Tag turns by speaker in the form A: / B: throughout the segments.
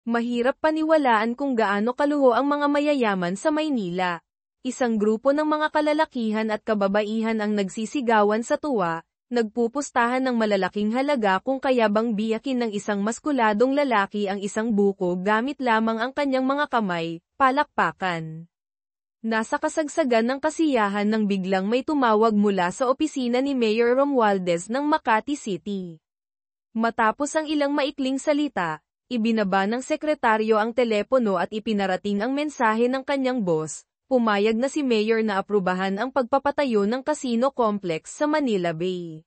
A: Mahirap paniwalaan kung gaano kaluho ang mga mayayaman sa Maynila. Isang grupo ng mga kalalakihan at kababaihan ang nagsisigawan sa tuwa, nagpupustahan ng malalaking halaga kung kaya bang biyakin ng isang maskuladong lalaki ang isang buko gamit lamang ang kanyang mga kamay, palakpakan. Nasa kasagsagan ng kasiyahan nang biglang may tumawag mula sa opisina ni Mayor Romualdez ng Makati City. Matapos ang ilang maikling salita, ibinaba ng sekretaryo ang telepono at ipinarating ang mensahe ng kanyang boss. Pumayag na si Mayor na aprubahan ang pagpapatayo ng casino complex sa Manila Bay.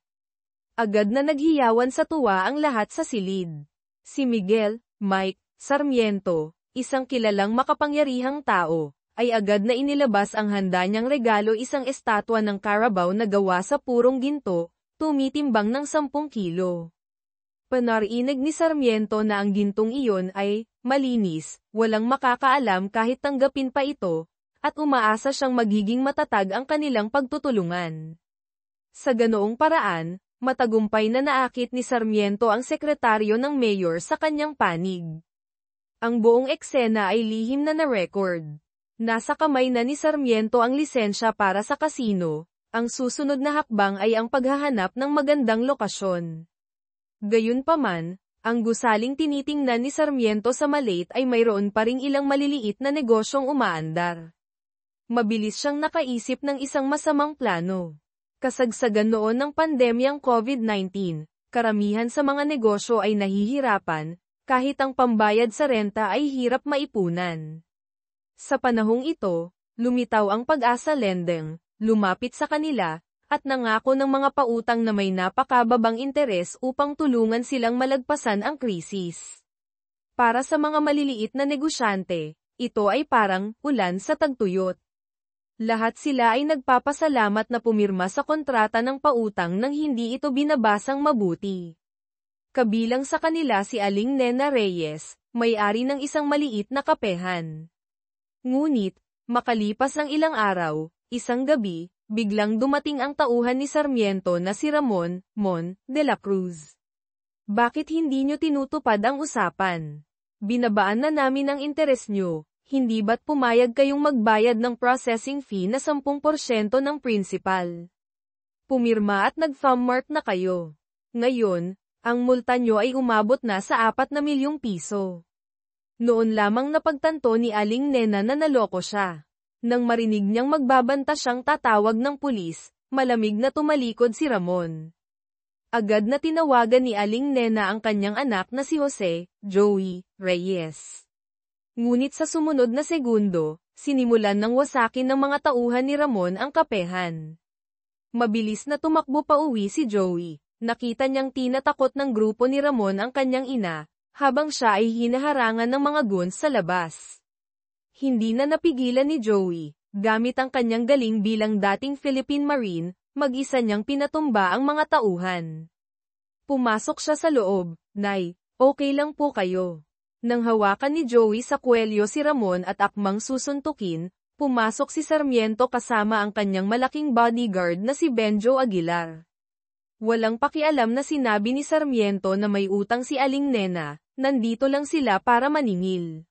A: Agad na naghiyawan sa tuwa ang lahat sa silid. Si Miguel, Mike, Sarmiento, isang kilalang makapangyarihang tao, ay agad na inilabas ang handa niyang regalo, isang estatwa ng Carabao na gawa sa purong ginto, tumitimbang ng 10 kilo. Panarinig ni Sarmiento na ang gintong iyon ay malinis, walang makakaalam kahit tanggapin pa ito, at umaasa siyang magiging matatag ang kanilang pagtutulungan. Sa ganoong paraan, matagumpay na naakit ni Sarmiento ang sekretaryo ng mayor sa kanyang panig. Ang buong eksena ay lihim na na-record. Nasa kamay na ni Sarmiento ang lisensya para sa kasino, ang susunod na hakbang ay ang paghahanap ng magandang lokasyon. Gayunpaman, ang gusaling tinitingnan ni Sarmiento sa maliit ay mayroon pa ring ilang maliliit na negosyong umaandar. Mabilis siyang nakaisip ng isang masamang plano. Kasagsagan noon ng pandemyang COVID-19, karamihan sa mga negosyo ay nahihirapan, kahit ang pambayad sa renta ay hirap maipunan. Sa panahong ito, lumitaw ang Pag-asa Lending, lumapit sa kanila, at nangako ng mga pautang na may napakababang interes upang tulungan silang malagpasan ang krisis. Para sa mga maliliit na negosyante, ito ay parang ulan sa tagtuyot. Lahat sila ay nagpapasalamat na pumirma sa kontrata ng pautang nang hindi ito binabasang mabuti. Kabilang sa kanila si Aling Nena Reyes, may-ari ng isang maliit na kapehan. Ngunit, makalipas ang ilang araw, isang gabi, biglang dumating ang tauhan ni Sarmiento na si Ramon de la Cruz. Bakit hindi nyo tinutupad ang usapan? Binabaan na namin ang interes nyo, hindi ba't pumayag kayong magbayad ng processing fee na 10% ng principal? Pumirma at nag-thumb mark na kayo. Ngayon, ang multa nyo ay umabot na sa 4 na milyong piso. Noon lamang napagtanto ni Aling Nena na naloko siya. Nang marinig niyang magbabanta siyang tatawag ng pulis, malamig na tumalikod si Ramon. Agad na tinawagan ni Aling Nena ang kanyang anak na si Jose, Joey, Reyes. Ngunit sa sumunod na segundo, sinimulan ng wasakin ng mga tauhan ni Ramon ang kapehan. Mabilis na tumakbo pa uwi si Joey, nakita niyang tinatakot ng grupo ni Ramon ang kanyang ina, habang siya ay hinaharangan ng mga goons sa labas. Hindi na napigilan ni Joey, gamit ang kanyang galing bilang dating Philippine Marine, mag-isa niyang pinatumba ang mga tauhan. Pumasok siya sa loob, "Nay, okay lang po kayo." Nang hawakan ni Joey sa kwelyo si Ramon at akmang susuntukin, pumasok si Sarmiento kasama ang kanyang malaking bodyguard na si Benjo Aguilar. Walang pakialam na sinabi ni Sarmiento na may utang si Aling Nena, nandito lang sila para maningil.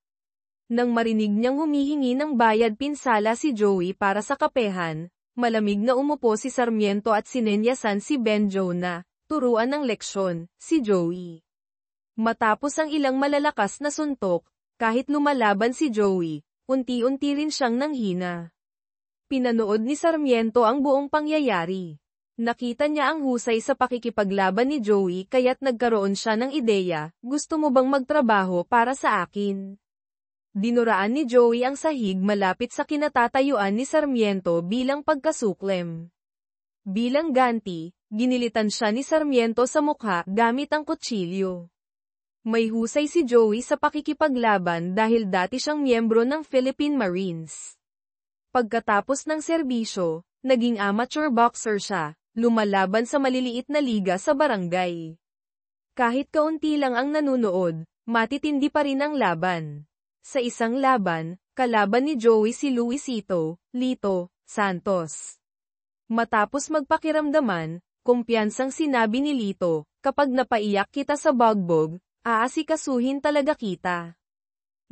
A: Nang marinig niyang humihingi ng bayad pinsala si Joey para sa kapehan, malamig na umupo si Sarmiento at sinenyasan si Benjo na turuan ng leksyon si Joey. Matapos ang ilang malalakas na suntok, kahit lumalaban si Joey, unti-unti rin siyang nanghina. Pinanood ni Sarmiento ang buong pangyayari. Nakita niya ang husay sa pakikipaglaban ni Joey kaya't nagkaroon siya ng ideya, "Gusto mo bang magtrabaho para sa akin?" Dinuraan ni Joey ang sahig malapit sa kinatatayuan ni Sarmiento bilang pagkasuklem. Bilang ganti, ginilitan siya ni Sarmiento sa mukha gamit ang kutsilyo. May husay si Joey sa pakikipaglaban dahil dati siyang miyembro ng Philippine Marines. Pagkatapos ng serbisyo, naging amateur boxer siya, lumalaban sa maliliit na liga sa barangay. Kahit kaunti lang ang nanunood, matitindi pa rin ang laban. Sa isang laban, kalaban ni Joey si Luisito Lito Santos. Matapos magpakiramdaman, kumpiyansang sinabi ni Lito, "Kapag napaiyak kita sa bugbog, aasikasuhin talaga kita."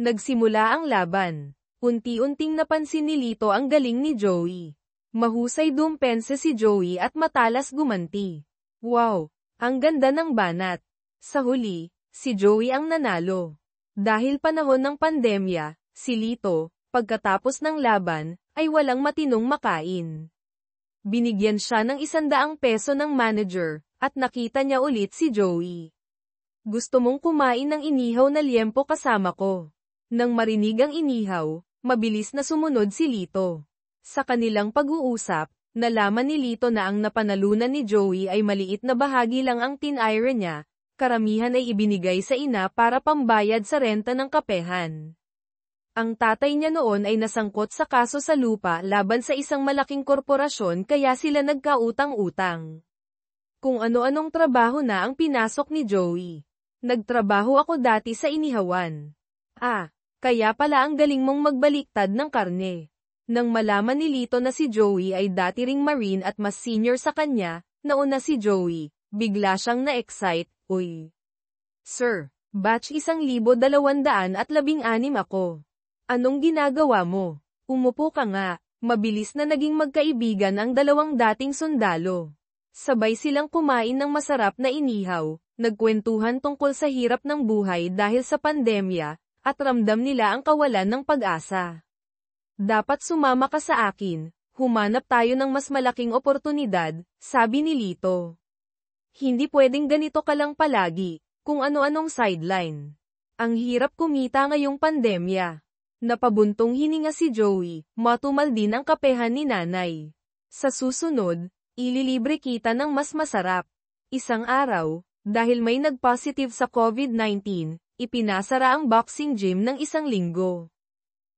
A: Nagsimula ang laban. Unti-unting napansin ni Lito ang galing ni Joey. Mahusay dumpensa si Joey at matalas gumanti. Wow! Ang ganda ng banat. Sa huli, si Joey ang nanalo. Dahil panahon ng pandemya, si Lito, pagkatapos ng laban, ay walang matinong makain. Binigyan siya ng 100 peso ng manager, at nakita niya ulit si Joey. Gusto mong kumain ng inihaw na liempo kasama ko. Nang marinig ang inihaw, mabilis na sumunod si Lito. Sa kanilang pag-uusap, nalaman ni Lito na ang napanalunan ni Joey ay maliit na bahagi lang ang tinire niya, karamihan ay ibinigay sa ina para pambayad sa renta ng kapehan. Ang tatay niya noon ay nasangkot sa kaso sa lupa laban sa isang malaking korporasyon kaya sila nagkautang-utang. Kung ano-anong trabaho na ang pinasok ni Joey. Nagtrabaho ako dati sa inihawan. Kaya pala ang galing mong magbaliktad ng karne. Nang malaman ni Lito na si Joey ay dati ring Marine at mas senior sa kanya, nauna si Joey, bigla siyang na-excite, "Uy! Sir, batch 1216 ako. Anong ginagawa mo? Umupo ka nga." Mabilis na naging magkaibigan ang dalawang dating sundalo. Sabay silang kumain ng masarap na inihaw, nagkwentuhan tungkol sa hirap ng buhay dahil sa pandemya, at ramdam nila ang kawalan ng pag-asa. "Dapat sumama ka sa akin, humanap tayo ng mas malaking oportunidad," sabi ni Lito. "Hindi pwedeng ganito ka lang palagi, kung ano-anong sideline. Ang hirap kumita ngayong pandemya." Napabuntong hininga si Joey, matumal din ang kapehan ni nanay. "Sa susunod, ililibre kita ng mas masarap." Isang araw, dahil may nag-positive sa COVID-19, ipinasara ang boxing gym ng 1 linggo.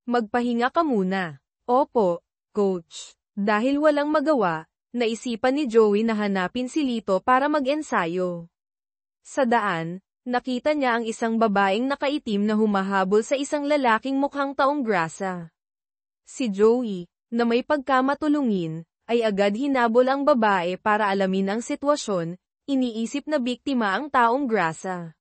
A: "Magpahinga ka muna." "Opo, coach." Dahil walang magawa, naisipan ni Joey na hanapin si Lito para mag-ensayo. Sa daan, nakita niya ang isang babaeng nakaitim na humahabol sa isang lalaking mukhang taong grasa. Si Joey, na may pagkamatulungin, ay agad hinabol ang babae para alamin ang sitwasyon, iniisip na biktima ang taong grasa.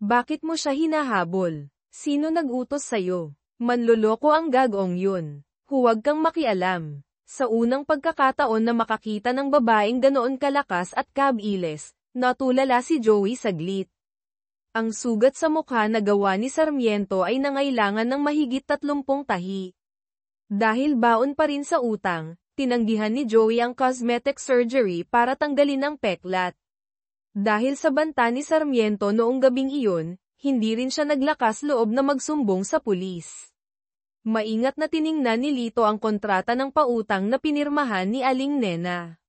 A: "Bakit mo siya hinahabol? Sino nag-utos sa'yo? Manloloko ang gagong yun. Huwag kang makialam." Sa unang pagkakataon na makakita ng babaeng ganoon kalakas at kabiles, natulala si Joey saglit. Ang sugat sa mukha na gawa ni Sarmiento ay nangailangan ng mahigit 30 tahi. Dahil baon pa rin sa utang, tinanggihan ni Joey ang cosmetic surgery para tanggalin ang peklat. Dahil sa banta ni Sarmiento noong gabing iyon, hindi rin siya naglakas loob na magsumbong sa pulis. Maingat na tiningnan ni Lito ang kontrata ng pautang na pinirmahan ni Aling Nena.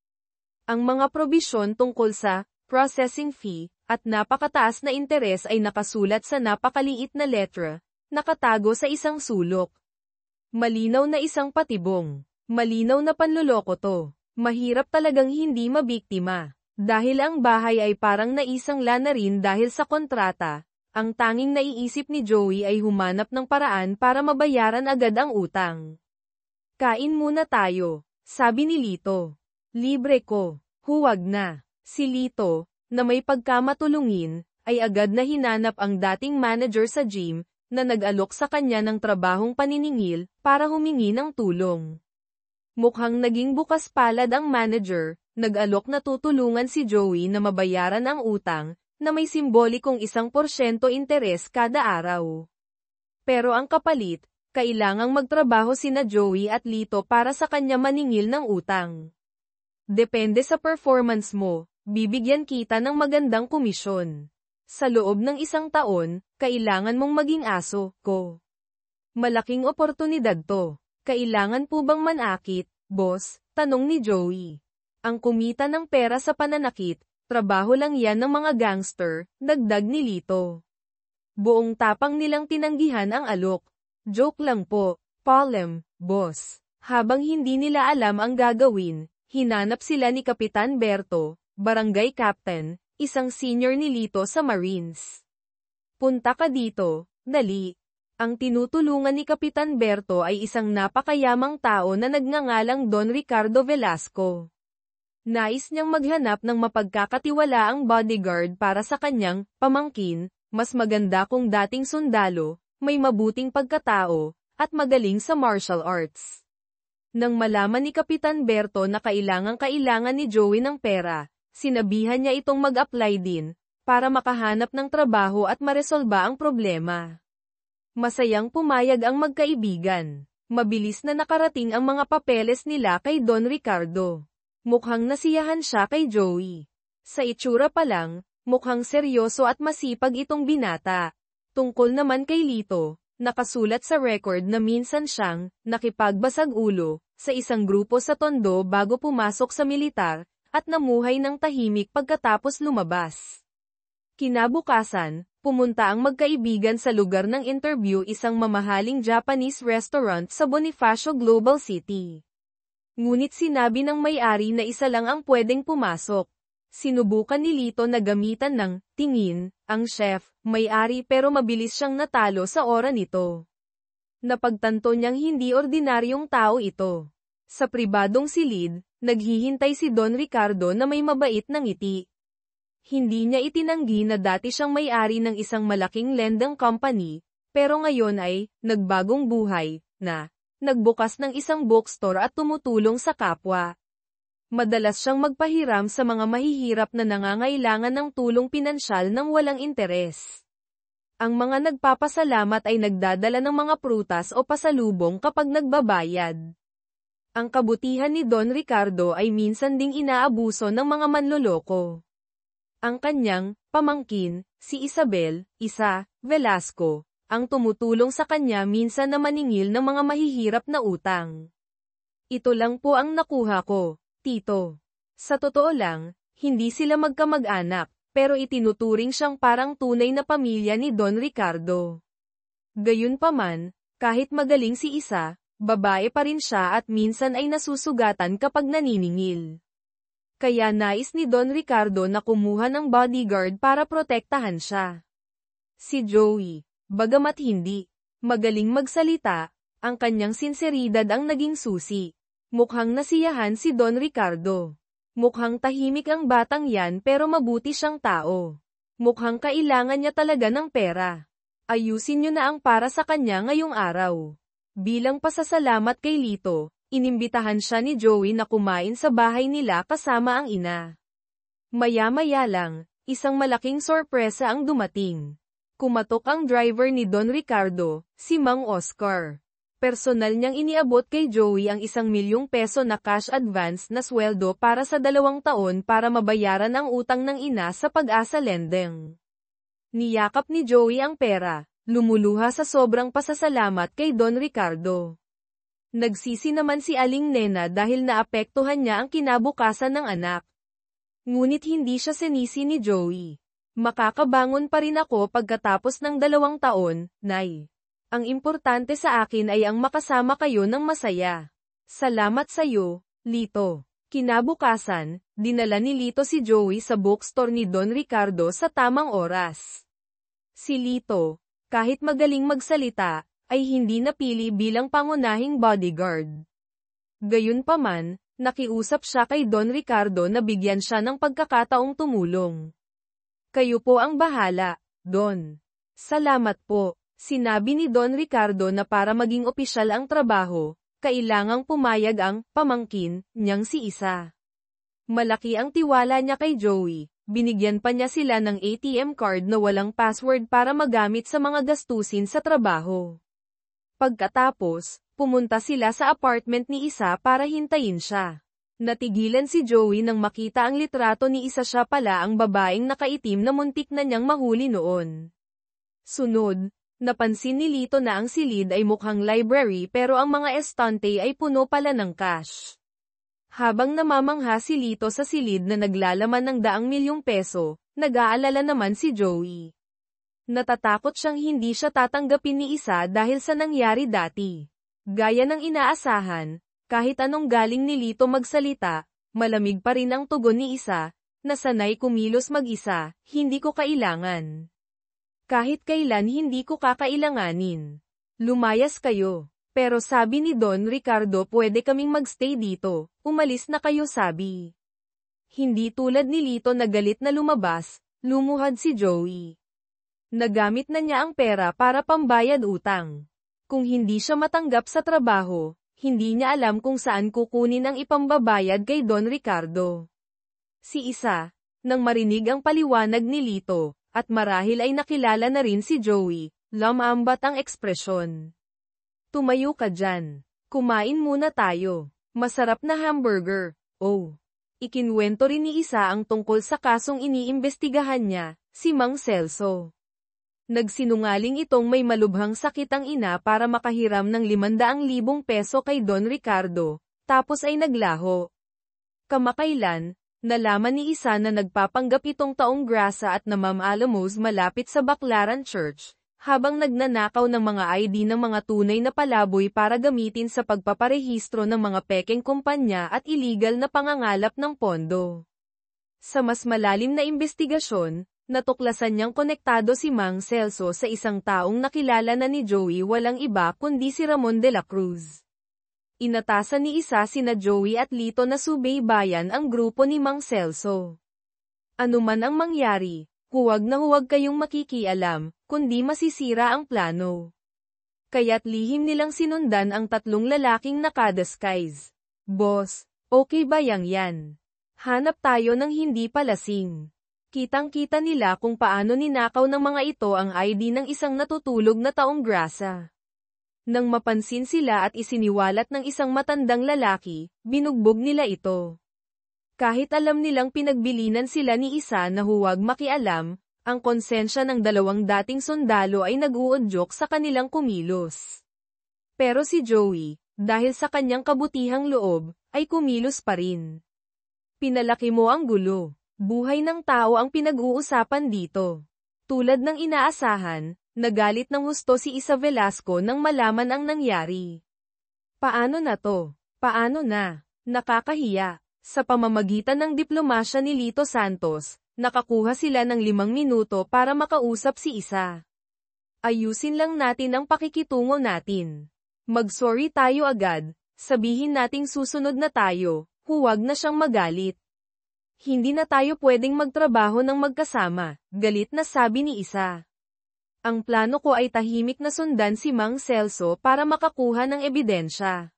A: Ang mga probisyon tungkol sa processing fee at napakataas na interes ay nakasulat sa napakaliit na letra, nakatago sa isang sulok. Malinaw na isang patibong. Malinaw na panloloko to. Mahirap talagang hindi mabiktima. Dahil ang bahay ay parang naisangla na rin dahil sa kontrata, ang tanging naiisip ni Joey ay humanap ng paraan para mabayaran agad ang utang. "Kain muna tayo," sabi ni Lito. "Libre ko." "Huwag na." Si Lito, na may pagkamatulungin, ay agad na hinanap ang dating manager sa gym, na nag-alok sa kanya ng trabahong paniningil, para humingi ng tulong. Mukhang naging bukas palad ang manager, nag-alok na tutulungan si Joey na mabayaran ang utang, na may simbolikong 1% interes kada araw. Pero ang kapalit, kailangang magtrabaho sina Joey at Lito para sa kanya maningil ng utang. "Depende sa performance mo, bibigyan kita ng magandang komisyon. Sa loob ng 1 taon, kailangan mong maging aso ko. Malaking oportunidad to. Kailangan po bang manakit, boss?" tanong ni Joey. "Ang kumita ng pera sa pananakit, trabaho lang yan ng mga gangster," dagdag ni Lito. Buong tapang nilang tinanggihan ang alok. "Joke lang po, Palem, boss." Habang hindi nila alam ang gagawin, hinanap sila ni Kapitan Berto, barangay captain, isang senior ni Lito sa Marines. "Punta ka dito, dali." Ang tinutulungan ni Kapitan Berto ay isang napakayamang tao na nagngangalang Don Ricardo Velasco. Nais niyang maghanap ng mapagkakatiwalaang bodyguard para sa kanyang pamangkin, mas maganda kung dating sundalo, may mabuting pagkatao, at magaling sa martial arts. Nang malaman ni Kapitan Berto na kailangan ni Joey ng pera, sinabihan niya itong mag-apply din, para makahanap ng trabaho at maresolba ang problema. Masayang pumayag ang magkaibigan. Mabilis na nakarating ang mga papeles nila kay Don Ricardo. Mukhang nasiyahan siya kay Joey. Sa itsura pa lang, mukhang seryoso at masipag itong binata. Tungkol naman kay Lito, nakasulat sa record na minsan siyang nakipagbasag ulo sa isang grupo sa Tondo bago pumasok sa militar, at namuhay ng tahimik pagkatapos lumabas. Kinabukasan, pumunta ang magkaibigan sa lugar ng interview, isang mamahaling Japanese restaurant sa Bonifacio Global City. Ngunit sinabi ng may-ari na isa lang ang pwedeng pumasok. Sinubukan ni Lito na gamitan ng tingin ang chef, may-ari, pero mabilis siyang natalo sa ora nito. Napagtanto niyang hindi ordinaryong tao ito. Sa pribadong silid, naghihintay si Don Ricardo na may mabait na ngiti. Hindi niya itinanggi na dati siyang may-ari ng isang malaking lending company, pero ngayon ay nagbagong buhay na nagbukas ng isang bookstore at tumutulong sa kapwa. Madalas siyang magpahiram sa mga mahihirap na nangangailangan ng tulong pinansyal ng walang interes. Ang mga nagpapasalamat ay nagdadala ng mga prutas o pasalubong kapag nagbabayad. Ang kabutihan ni Don Ricardo ay minsan ding inaabuso ng mga manloloko. Ang kanyang pamangkin, si Isabel Velasco, ang tumutulong sa kanya minsan na maningil ng mga mahihirap na utang. Ito lang po ang nakuha ko, Tito. Sa totoo lang, hindi sila magkamag-anak, pero itinuturing siyang parang tunay na pamilya ni Don Ricardo. Gayunpaman, kahit magaling si Isa, babae pa rin siya at minsan ay nasusugatan kapag naniningil. Kaya nais ni Don Ricardo na kumuha ng bodyguard para protektahan siya. Si Joey, bagamat hindi magaling magsalita, ang kanyang sinseridad ang naging susi. Mukhang nasiyahan si Don Ricardo. Mukhang tahimik ang batang yan pero mabuti siyang tao. Mukhang kailangan niya talaga ng pera. Ayusin niyo na ang para sa kanya ngayong araw. Bilang pasasalamat kay Lito, inimbitahan siya ni Joey na kumain sa bahay nila kasama ang ina. Maya-maya lang, isang malaking sorpresa ang dumating. Kumatok ang driver ni Don Ricardo, si Mang Oscar. Personal niyang iniabot kay Joey ang 1,000,000 peso na cash advance na sweldo para sa 2 taon para mabayaran ang utang ng ina sa Pag-asa Lending. Niyakap ni Joey ang pera, lumuluha sa sobrang pasasalamat kay Don Ricardo. Nagsisi naman si Aling Nena dahil naapektuhan niya ang kinabukasan ng anak. Ngunit hindi siya sinisi ni Joey. Makakabangon pa rin ako pagkatapos ng 2 taon, Nay. Ang importante sa akin ay ang makasama kayo ng masaya. Salamat sa'yo, Lito. Kinabukasan, dinala ni Lito si Joey sa bookstore ni Don Ricardo sa tamang oras. Si Lito, kahit magaling magsalita, ay hindi napili bilang pangunahing bodyguard. Gayunpaman, nakiusap siya kay Don Ricardo na bigyan siya ng pagkakataong tumulong. Kayo po ang bahala, Don. Salamat po. Sinabi ni Don Ricardo na para maging opisyal ang trabaho, kailangang pumayag ang pamangkin niyang si Isa. Malaki ang tiwala niya kay Joey, binigyan pa niya sila ng ATM card na walang password para magamit sa mga gastusin sa trabaho. Pagkatapos, pumunta sila sa apartment ni Isa para hintayin siya. Natigilan si Joey nang makita ang litrato ni Isa, siya pala ang babaeng nakaitim na muntik na niyang mahuli noon. Sunod, napansin ni Lito na ang silid ay mukhang library pero ang mga estante ay puno pala ng cash. Habang namamangha si Lito sa silid na naglalaman ng 100,000 peso, nag-aalala naman si Joey. Natatakot siyang hindi siya tatanggapin ni Isa dahil sa nangyari dati. Gaya ng inaasahan, kahit anong galing ni Lito magsalita, malamig pa rin ang tugon ni Isa, na sanay kumilos mag-isa, hindi ko kailangan. Kahit kailan hindi ko kakailanganin. Lumayas kayo. Pero sabi ni Don Ricardo pwede kaming magstay dito, umalis na kayo sabi. Hindi tulad ni Lito na galit na lumabas, lumuhad si Joey. Nagamit na niya ang pera para pambayad utang. Kung hindi siya matanggap sa trabaho, hindi niya alam kung saan kukunin ang ipambabayad kay Don Ricardo. Si Isa, nang marinig ang paliwanag ni Lito, at marahil ay nakilala na rin si Joey, lumambat ang ekspresyon. Tumayo ka dyan. Kumain muna tayo. Masarap na hamburger. Oh. Ikinwento rin ni Isa ang tungkol sa kasong iniimbestigahan niya, si Mang Celso. Nagsinungaling itong may malubhang sakit ang ina para makahiram ng 500,000 peso kay Don Ricardo, tapos ay naglaho. Kamakailan, nalaman ni Isa na nagpapanggap itong taong grasa at namamaalamos malapit sa Baclaran Church, habang nagnanakaw ng mga ID ng mga tunay na palaboy para gamitin sa pagpaparehistro ng mga pekeng kumpanya at iligal na pangangalap ng pondo. Sa mas malalim na imbestigasyon, natuklasan niyang konektado si Mang Celso sa isang taong nakilala na ni Joey, walang iba kundi si Ramon de la Cruz. Inatasan ni Isa sina Joey at Lito na subaybayan ang grupo ni Mang Celso. Ano man ang mangyari, huwag kayong makikialam, kundi masisira ang plano. Kaya't lihim nilang sinundan ang 3 lalaking nakadisguise. Boss, okay ba yan? Hanap tayo ng hindi palasing. Kitang-kita nila kung paano ninakaw ng mga ito ang ID ng isang natutulog na taong grasa. Nang mapansin sila at isiniwalat ng isang matandang lalaki, binugbog nila ito. Kahit alam nilang pinagbilinan sila ni Isa na huwag makialam, ang konsensya ng 2 dating sundalo ay nag-uudyok sa kanilang kumilos. Pero si Joey, dahil sa kanyang kabutihang loob, ay kumilos pa rin. Pinalaki mo ang gulo. Buhay ng tao ang pinag-uusapan dito. Tulad ng inaasahan, nagalit ng husto si Isa Velasco nang malaman ang nangyari. Paano na to? Paano na? Nakakahiya. Sa pamamagitan ng diplomasya ni Lito Santos, nakakuha sila ng 5 minuto para makausap si Isa. Ayusin lang natin ang pakikitungo natin. Mag-sorry tayo agad, sabihin nating susunod na tayo, huwag na siyang magalit. Hindi na tayo pwedeng magtrabaho ng magkasama, galit na sabi ni Isa. Ang plano ko ay tahimik na sundan si Mang Celso para makakuha ng ebidensya.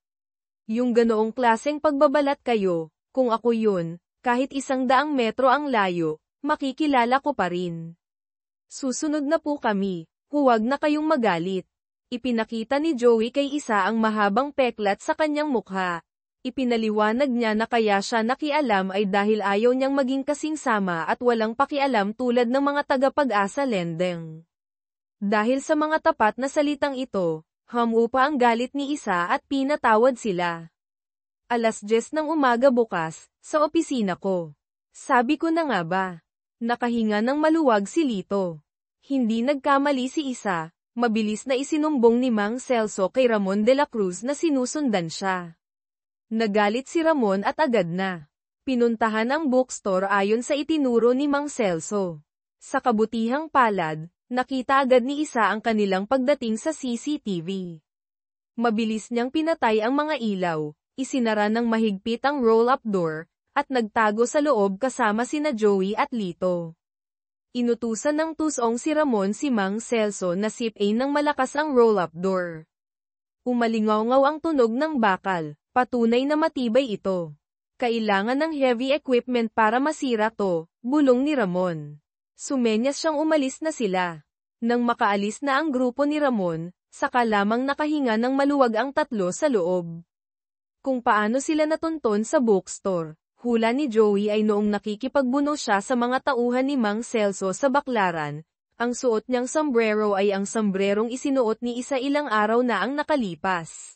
A: Yung ganoong klaseng pagbabalat kayo, kung ako yun, kahit 100 metro ang layo, makikilala ko pa rin. Susunod na po kami, huwag na kayong magalit. Ipinakita ni Joey kay Isa ang mahabang peklat sa kanyang mukha. Ipinaliwanag niya na kaya siya nakialam ay dahil ayaw niyang maging kasing sama at walang pakialam tulad ng mga tagapag-asa lendeng. Dahil sa mga tapat na salitang ito, humupa ang galit ni Isa at pinatawad sila. 10:00 ng umaga bukas, sa opisina ko. Sabi ko na nga ba? Nakahinga ng maluwag si Lito. Hindi nagkamali si Isa, mabilis na isinumbong ni Mang Celso kay Ramon de la Cruz na sinusundan siya. Nagalit si Ramon at agad na pinuntahan ang bookstore ayon sa itinuro ni Mang Celso. Sa kabutihang palad, nakita agad ni Isa ang kanilang pagdating sa CCTV. Mabilis niyang pinatay ang mga ilaw, isinara ng mahigpit ang roll-up door, at nagtago sa loob kasama sina Joey at Lito. Inutusan ng tusong si Ramon si Mang Celso na sip-in ng malakas ang roll-up door. Umalingaw-ngaw ang tunog ng bakal. Patunay na matibay ito. Kailangan ng heavy equipment para masira to, bulong ni Ramon. Sumenyas siyang umalis na sila. Nang makaalis na ang grupo ni Ramon, saka lamang nakahinga ng maluwag ang 3 sa loob. Kung paano sila natunton sa bookstore, hula ni Joey ay noong nakikipagbuno siya sa mga tauhan ni Mang Celso sa Baclaran, ang suot niyang sombrero ay ang sombrerong isinuot ni Isa ilang araw na ang nakalipas.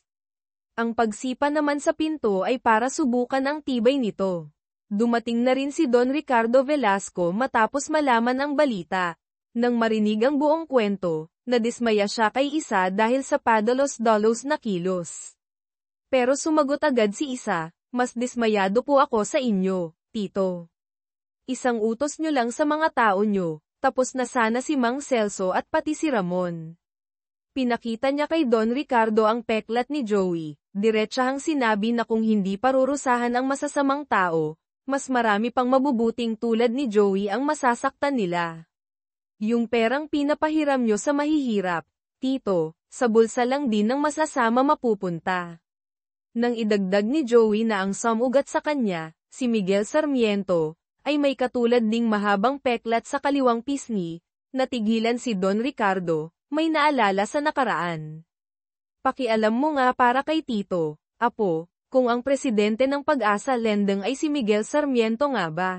A: Ang pagsipa naman sa pinto ay para subukan ang tibay nito. Dumating na rin si Don Ricardo Velasco matapos malaman ang balita. Nang marinig ang buong kwento, nadismaya siya kay Isa dahil sa padalos-dalos na kilos. Pero sumagot agad si Isa, mas dismayado po ako sa inyo, Tito. Isang utos nyo lang sa mga tao nyo, tapos na sana si Mang Celso at pati si Ramon. Pinakita niya kay Don Ricardo ang peklat ni Joey. Diretsahang sinabi na kung hindi parurusahan ang masasamang tao, mas marami pang mabubuting tulad ni Joey ang masasaktan nila. Yung perang pinapahiram nyo sa mahihirap, tito, sa bulsa lang din ng masasama mapupunta. Nang idagdag ni Joey na ang sumugat sa kanya, si Miguel Sarmiento, ay may katulad ding mahabang peklat sa kaliwang pisngi, natigilan si Don Ricardo, may naalala sa nakaraan. Pakialam mo nga para kay tito, apo, kung ang presidente ng Pag-asa Lending ay si Miguel Sarmiento nga ba?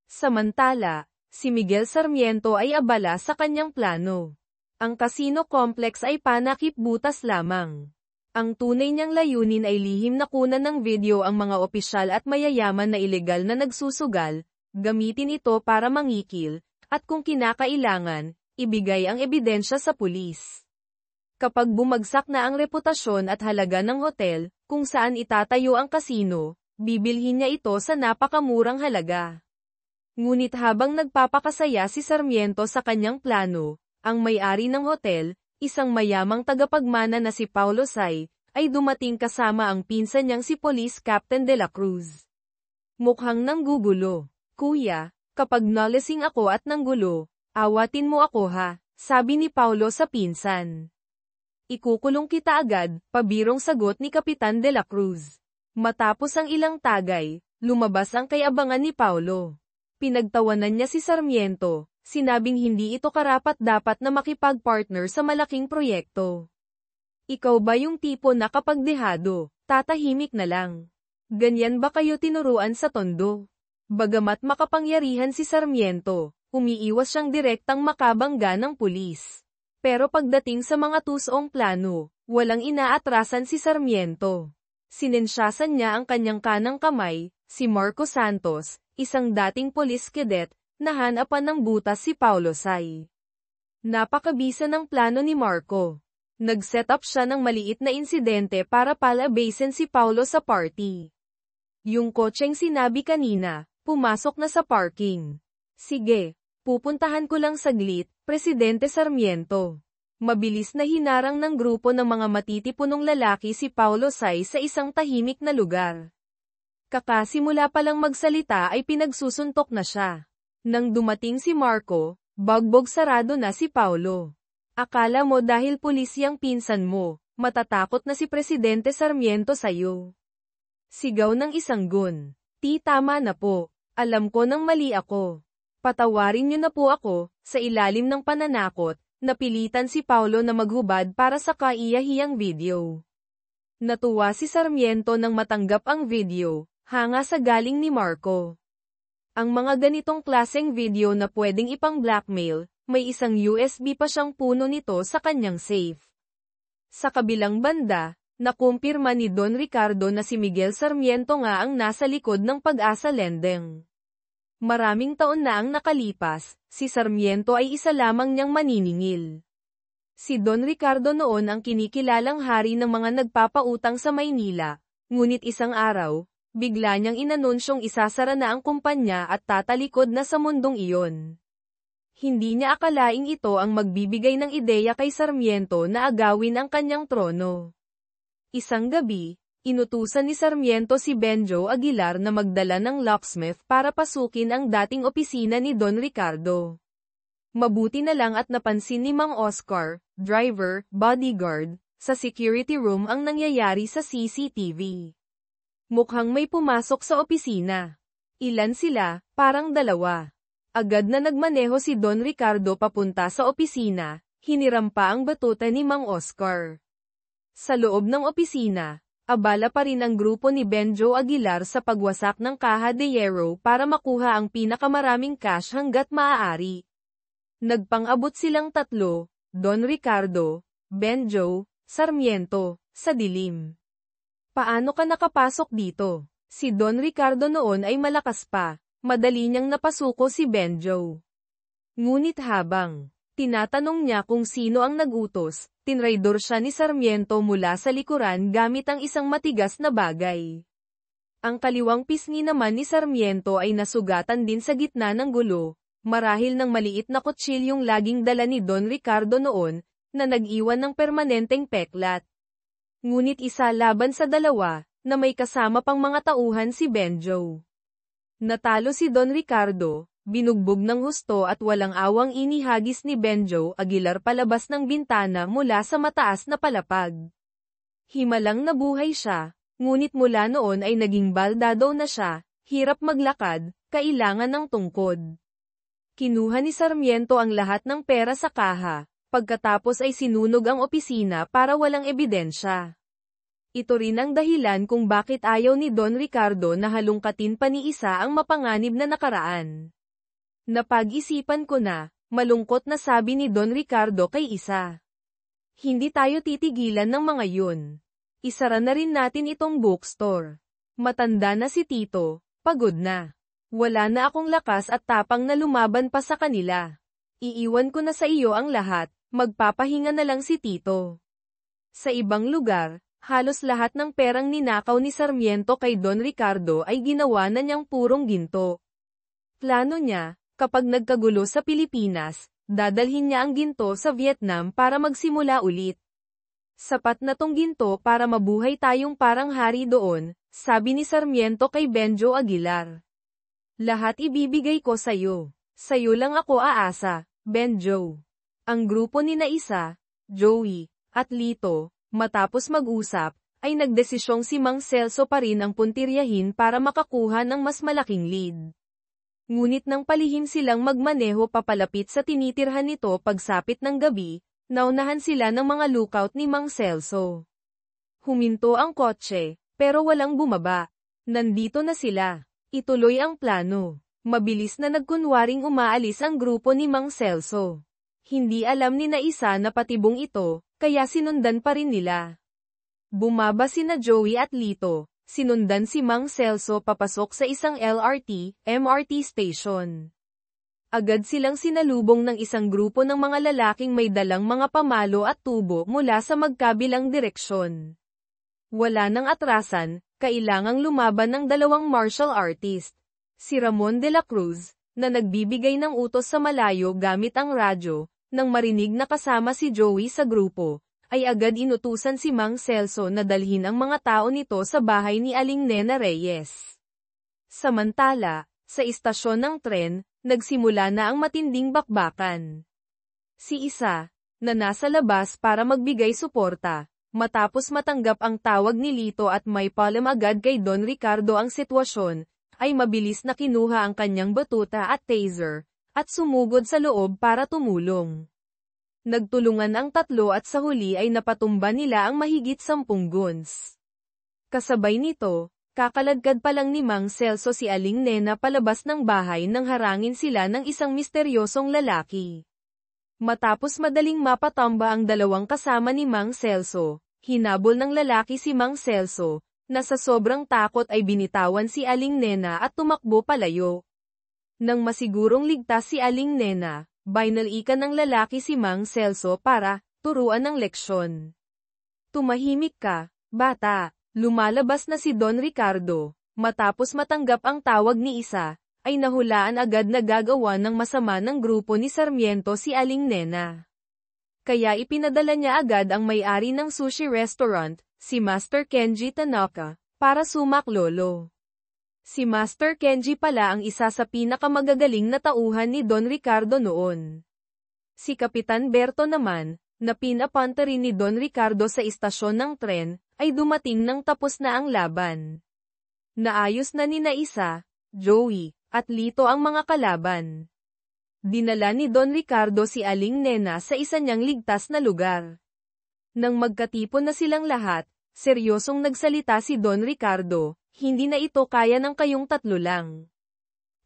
A: Samantala, si Miguel Sarmiento ay abala sa kanyang plano. Ang casino complex ay panakip-butas lamang. Ang tunay niyang layunin ay lihim na kunan ng video ang mga opisyal at mayayaman na ilegal na nagsusugal, gamitin ito para mangikil, at kung kinakailangan, ibigay ang ebidensya sa pulis. Kapag bumagsak na ang reputasyon at halaga ng hotel, kung saan itatayo ang kasino, bibilhin niya ito sa napakamurang halaga. Ngunit habang nagpapakasaya si Sarmiento sa kanyang plano, ang may-ari ng hotel, isang mayamang tagapagmana na si Paulo Say, ay dumating kasama ang pinsan niyang si Police Captain de la Cruz. Mukhang nanggugulo. Kuya, kapag nalasing ako at nanggulo, awatin mo ako ha, sabi ni Paulo sa pinsan. Ikukulong kita agad, pabirong sagot ni Kapitan de la Cruz. Matapos ang ilang tagay, lumabas ang kayabangan ni Paulo. Pinagtawanan niya si Sarmiento, sinabing hindi ito karapat-dapat na makipag-partner sa malaking proyekto. Ikaw ba yung tipo na kapag dehado, tatahimik na lang? Ganyan ba kayo tinuruan sa tondo? Bagamat makapangyarihan si Sarmiento, umiiwas siyang direktang makabangga ng pulis. Pero pagdating sa mga tusong plano, walang inaatrasan si Sarmiento. Sinensyasan niya ang kanyang kanang kamay, si Marco Santos, isang dating police cadet, na hanapan ng butas si Paulo Say. Napakabisa ng plano ni Marco. Nag-set up siya ng maliit na insidente para palabasin si Paulo sa party. Yung kotseng sinabi kanina, pumasok na sa parking. Sige, pupuntahan ko lang saglit, Presidente Sarmiento. Mabilis na hinarang ng grupo ng mga matitipunong lalaki si Paulo Say sa isang tahimik na lugar. Kakasimula pa lang magsalita ay pinagsusuntok na siya. Nang dumating si Marco, bagbog sarado na si Paulo. Akala mo dahil pulis yang pinsan mo, matatakot na si Presidente Sarmiento sa'yo. Sigaw ng isang gun. Tama na po. Alam ko nang mali ako. Patawarin niyo na po ako, sa ilalim ng pananakot, napilitan si Paulo na maghubad para sa kaiyahiyang video. Natuwa si Sarmiento nang matanggap ang video, hanga sa galing ni Marco. Ang mga ganitong klaseng video na pwedeng ipang-blackmail, may isang USB pa siyang puno nito sa kanyang safe. Sa kabilang banda, nakumpirma ni Don Ricardo na si Miguel Sarmiento nga ang nasa likod ng Pag-asa Lending. Maraming taon na ang nakalipas, si Sarmiento ay isa lamang niyang maniningil. Si Don Ricardo noon ang kinikilalang hari ng mga nagpapautang sa Maynila, ngunit isang araw, bigla niyang inanunsyong isasara na ang kumpanya at tatalikod na sa mundong iyon. Hindi niya akalaing ito ang magbibigay ng ideya kay Sarmiento na agawin ang kanyang trono. Isang gabi, inutusan ni Sarmiento si Benjo Aguilar na magdala ng locksmith para pasukin ang dating opisina ni Don Ricardo. Mabuti na lang at napansin ni Mang Oscar, driver, bodyguard, sa security room ang nangyayari sa CCTV. Mukhang may pumasok sa opisina. Ilan sila? Parang dalawa. Agad na nagmaneho si Don Ricardo papunta sa opisina, hiniram pa ang batuta ni Mang Oscar. Sa loob ng opisina, abala pa rin ang grupo ni Benjo Aguilar sa pagwasak ng Caja de Hierro para makuha ang pinakamaraming cash hanggat maaari. Nagpang-abot silang tatlo, Don Ricardo, Benjo, Sarmiento, sa dilim. Paano ka nakapasok dito? Si Don Ricardo noon ay malakas pa. Madali niyang napasuko si Benjo. Ngunit habang tinatanong niya kung sino ang nagutos, tinraidor siya ni Sarmiento mula sa likuran gamit ang isang matigas na bagay. Ang kaliwang pisngi naman ni Sarmiento ay nasugatan din sa gitna ng gulo, marahil ng maliit na kutsilyong laging dala ni Don Ricardo noon, na nag-iwan ng permanenteng peklat. Ngunit isa laban sa dalawa, na may kasama pang mga tauhan si Benjo. Natalo si Don Ricardo, Binugbog ng husto at walang awang inihagis ni Benjo Aguilar palabas ng bintana mula sa mataas na palapag. Himalang nabuhay siya, ngunit mula noon ay naging baldado na siya, hirap maglakad, kailangan ng tungkod. Kinuha ni Sarmiento ang lahat ng pera sa kaha, pagkatapos ay sinunog ang opisina para walang ebidensya. Ito rin ang dahilan kung bakit ayaw ni Don Ricardo na halungkatin pa ni Isa ang mapanganib na nakaraan. Napag-isipan ko na, malungkot na sabi ni Don Ricardo kay Isa. Hindi tayo titigilan ng mga yun. Isara na rin natin itong bookstore. Matanda na si Tito, pagod na. Wala na akong lakas at tapang na lumaban pa sa kanila. Iiwan ko na sa iyo ang lahat, magpapahinga na lang si Tito. Sa ibang lugar, halos lahat ng perang ninakaw ni Sarmiento kay Don Ricardo ay ginawa na niyang purong ginto. Plano niya, kapag nagkagulo sa Pilipinas, dadalhin niya ang ginto sa Vietnam para magsimula ulit. Sapat na tong ginto para mabuhay tayong parang hari doon, sabi ni Sarmiento kay Benjo Aguilar. Lahat ibibigay ko sa'yo. Sa'yo lang ako aasa, Benjo. Ang grupo ni na Isa, Joey, at Lito, matapos mag-usap, ay nagdesisyong si Mang Celso pa rin ang puntiryahin para makakuha ng mas malaking lead. Ngunit nang palihim silang magmaneho papalapit sa tinitirhan nito pagsapit ng gabi, naunahan sila ng mga lookout ni Mang Celso. Huminto ang kotse, pero walang bumaba. Nandito na sila. Ituloy ang plano. Mabilis na nagkunwaring umaalis ang grupo ni Mang Celso. Hindi alam ni na Isa na patibong ito, kaya sinundan pa rin nila. Bumaba sina Joey at Lito. Sinundan si Mang Celso papasok sa isang LRT/MRT station. Agad silang sinalubong ng isang grupo ng mga lalaking may dalang mga pamalo at tubo mula sa magkabilang direksyon. Wala nang atrasan, kailangang lumaban ng dalawang martial artist. Si Ramon de la Cruz, na nagbibigay ng utos sa malayo gamit ang radyo, nang marinig na kasama si Joey sa grupo, ay agad inutusan si Mang Celso na dalhin ang mga tao nito sa bahay ni Aling Nena Reyes. Samantala, sa istasyon ng tren, nagsimula na ang matinding bakbakan. Si Isa, na nasa labas para magbigay suporta, matapos matanggap ang tawag ni Lito at may paalam agad kay Don Ricardo ang sitwasyon, ay mabilis na kinuha ang kanyang batuta at taser, at sumugod sa loob para tumulong. Nagtulungan ang tatlo at sa huli ay napatumba nila ang mahigit 10 guns. Kasabay nito, kakaladkad pa lang ni Mang Celso si Aling Nena palabas ng bahay nang harangin sila ng isang misteryosong lalaki. Matapos madaling mapatamba ang dalawang kasama ni Mang Celso, hinabol ng lalaki si Mang Celso, na sa sobrang takot ay binitawan si Aling Nena at tumakbo palayo. Nang masigurong ligtas si Aling Nena, binalikan ng lalaki si Mang Celso para turuan ng leksyon. Tumahimik ka, bata. Lumalabas na si Don Ricardo. Matapos matanggap ang tawag ni Isa, ay nahulaan agad na gagawa ng masama ng grupo ni Sarmiento si Aling Nena. Kaya ipinadala niya agad ang may-ari ng sushi restaurant, si Master Kenji Tanaka, para sumaklolo. Si Master Kenji pala ang isa sa pinakamagagaling na tauhan ni Don Ricardo noon. Si Kapitan Berto naman, na pinapunta rin ni Don Ricardo sa istasyon ng tren, ay dumating nang tapos na ang laban. Naayos na ni na Isa, Joey, at Lito ang mga kalaban. Dinala ni Don Ricardo si Aling Nena sa isa niyang ligtas na lugar. Nang magkatipon na silang lahat, seryosong nagsalita si Don Ricardo, hindi na ito kaya ng kayong tatlo lang.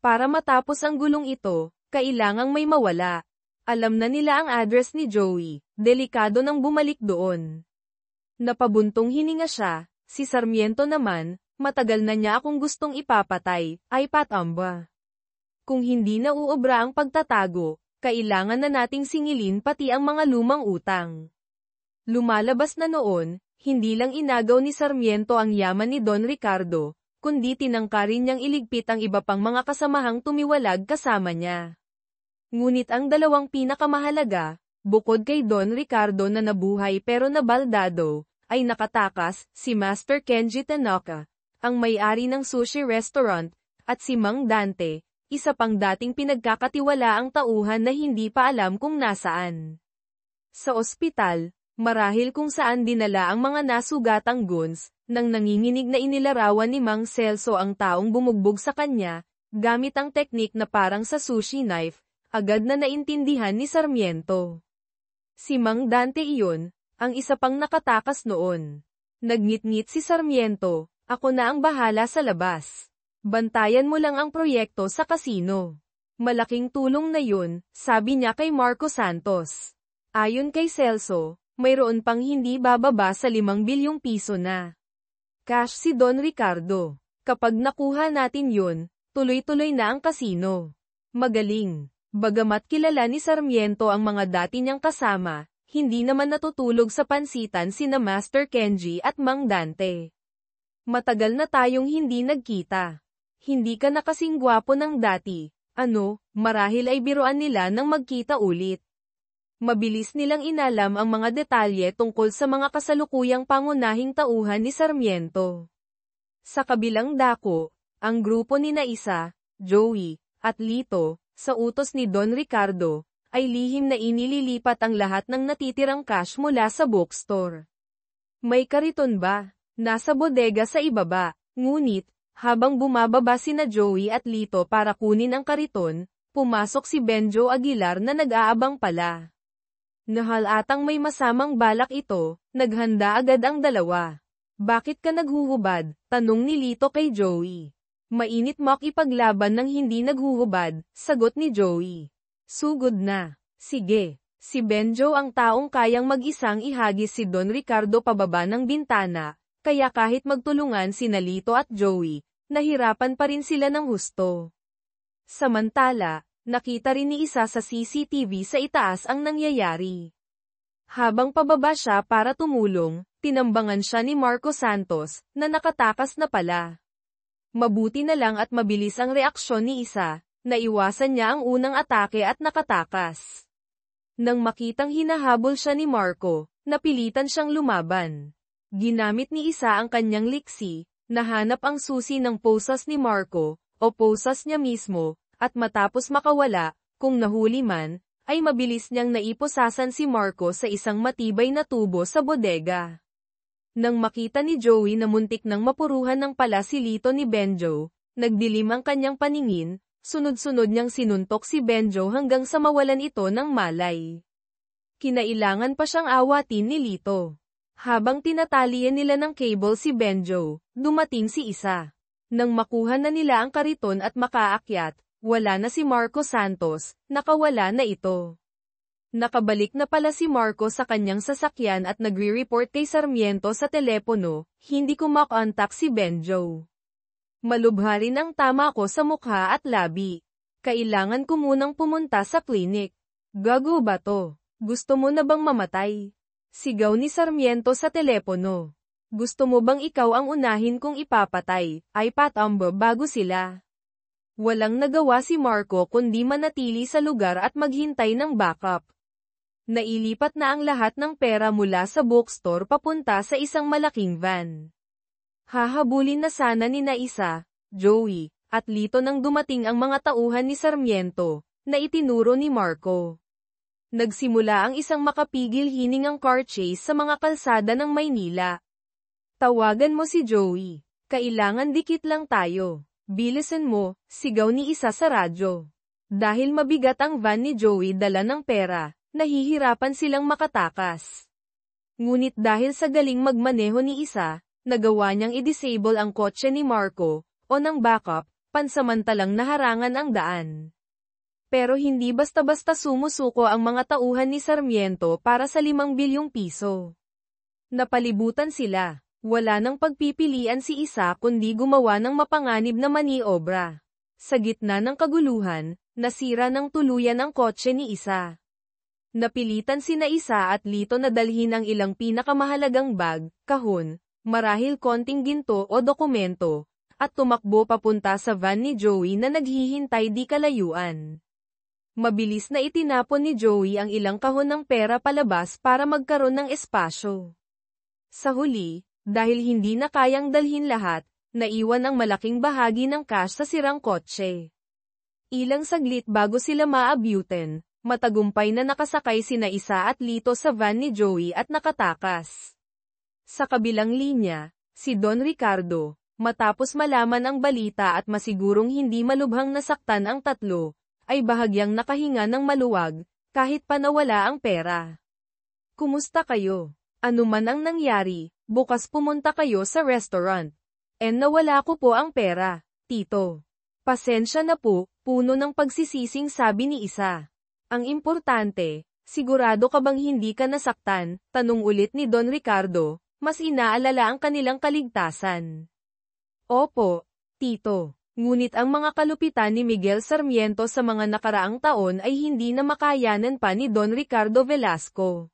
A: Para matapos ang gulong ito, kailangang may mawala. Alam na nila ang address ni Joey, delikado nang bumalik doon. Napabuntong hininga siya, si Sarmiento naman, matagal na niya akong gustong ipapatay, ay patamba. Kung hindi na uubra ang pagtatago, kailangan na nating singilin pati ang mga lumang utang. Lumalabas na noon, hindi lang inagaw ni Sarmiento ang yaman ni Don Ricardo, kundi tinangkarin niyang iligpit ang iba pang mga kasamahang tumiwalag kasama niya. Ngunit ang dalawang pinakamahalaga, bukod kay Don Ricardo na nabuhay pero nabaldado, ay nakatakas, si Master Kenji Tanaka, ang may-ari ng sushi restaurant, at si Mang Dante, isa pang dating pinagkakatiwalaang tauhan na hindi pa alam kung nasaan. Sa ospital, marahil kung saan dinala ang mga nasugatang guns, nang nanginginig na inilarawan ni Mang Celso ang taong bumugbog sa kanya, gamit ang teknik na parang sa sushi knife, agad na naintindihan ni Sarmiento. Si Mang Dante iyon, ang isa pang nakatakas noon. Nagngit-ngit si Sarmiento, ako na ang bahala sa labas. Bantayan mo lang ang proyekto sa kasino. Malaking tulong na yun, sabi niya kay Marco Santos. Ayon kay Celso, mayroon pang hindi bababa sa 5 bilyong piso na cash si Don Ricardo. Kapag nakuha natin yun, tuloy-tuloy na ang kasino. Magaling. Bagamat kilala ni Sarmiento ang mga dati niyang kasama, hindi naman natutulog sa pansitan sina Master Kenji at Mang Dante. Matagal na tayong hindi nagkita. Hindi ka na kasing gwapo ng dati, marahil ay biruan nila nang magkita ulit. Mabilis nilang inalam ang mga detalye tungkol sa mga kasalukuyang pangunahing tauhan ni Sarmiento. Sa kabilang dako, ang grupo ni Naisa, Joey, at Lito, sa utos ni Don Ricardo, ay lihim na inililipat ang lahat ng natitirang cash mula sa bookstore. May kariton ba? Nasa bodega sa ibaba, ngunit, habang bumababa sina Joey at Lito para kunin ang kariton, pumasok si Benjo Aguilar na nag-aabang pala. Nahalatang may masamang balak ito, naghanda agad ang dalawa. Bakit ka naghuhubad? Tanong ni Lito kay Joey. Mainit makipaglaban ng hindi naghuhubad, sagot ni Joey. Sugod na. Sige. Si Benjo ang taong kayang mag-isang ihagis si Don Ricardo pababa ng bintana, kaya kahit magtulungan sina Lito at Joey, nahirapan pa rin sila ng husto. Samantala, nakita rin ni Isa sa CCTV sa itaas ang nangyayari. Habang pababa siya para tumulong, tinambangan siya ni Marco Santos, na nakatakas na pala. Mabuti na lang at mabilis ang reaksyon ni Isa, naiwasan niya ang unang atake at nakatakas. Nang makitang hinahabol siya ni Marco, napilitan siyang lumaban. Ginamit ni Isa ang kanyang liksi, nahanap ang susi ng posas ni Marco, o posas niya mismo, at matapos makawala, kung nahuli man, ay mabilis niyang naiposasan si Marco sa isang matibay na tubo sa bodega. Nang makita ni Joey na muntik nang mapuruhan ng pala si Lito ni Benjo, nagdilim ang kanyang paningin, sunod-sunod niyang sinuntok si Benjo hanggang sa mawalan ito ng malay. Kinailangan pa siyang awatin ni Lito. Habang tinatalian nila ng cable si Benjo, dumating si Isa. Nang makuha na nila ang kariton at makaakyat, wala na si Marco Santos, nakawala na ito. Nakabalik na pala si Marco sa kanyang sasakyan at nagre-report kay Sarmiento sa telepono, hindi ko makontak si Benjo. Malubha rin ang tama ko sa mukha at labi. Kailangan ko munang pumunta sa klinik. Gago ba to? Gusto mo na bang mamatay? Sigaw ni Sarmiento sa telepono. Gusto mo bang ikaw ang unahin kong ipapatay, ay patambo bago sila? Walang nagawa si Marco kundi manatili sa lugar at maghintay ng backup. Nailipat na ang lahat ng pera mula sa bookstore papunta sa isang malaking van. Hahabulin na sana ni Naisa, Joey, at Lito nang dumating ang mga tauhan ni Sarmiento, na itinuro ni Marco. Nagsimula ang isang makapigil hiningang car chase sa mga kalsada ng Maynila. Tawagan mo si Joey. Kailangan dikit lang tayo. Bilisan mo, sigaw ni Isa sa radyo. Dahil mabigat ang van ni Joey dala ng pera, nahihirapan silang makatakas. Ngunit dahil sa galing magmaneho ni Isa, nagawa niyang i-disable ang kotse ni Marco, o ng backup, pansamantalang naharangan ang daan. Pero hindi basta-basta sumusuko ang mga tauhan ni Sarmiento para sa 5 bilyong piso. Napalibutan sila. Wala nang pagpipilian si Isa kundi gumawa ng mapanganib na maniobra. Sa gitna ng kaguluhan, nasira ng tuluyan ang kotse ni Isa. Napilitan sina Isa at Lito na dalhin ang ilang pinakamahalagang bag, kahon, marahil konting ginto o dokumento, at tumakbo papunta sa van ni Joey na naghihintay di kalayuan. Mabilis na itinapon ni Joey ang ilang kahon ng pera palabas para magkaroon ng espasyo. Sa huli, dahil hindi na kayang dalhin lahat, naiwan ang malaking bahagi ng cash sa sirang kotse. Ilang saglit bago sila maabutin, matagumpay na nakasakay sina Isa at Lito sa van ni Joey at nakatakas. Sa kabilang linya, si Don Ricardo, matapos malaman ang balita at masigurong hindi malubhang nasaktan ang tatlo, ay bahagyang nakahinga ng maluwag, kahit pa nawala ang pera. Kumusta kayo? Ano man ang nangyari, bukas pumunta kayo sa restaurant. Nawala ko po ang pera, tito. Pasensya na po, puno ng pagsisising sabi ni Isa. Ang importante, sigurado ka bang hindi ka nasaktan? Tanong ulit ni Don Ricardo, mas inaalala ang kanilang kaligtasan. Opo, tito. Ngunit ang mga kalupitan ni Miguel Sarmiento sa mga nakaraang taon ay hindi na makayanan pa ni Don Ricardo Velasco.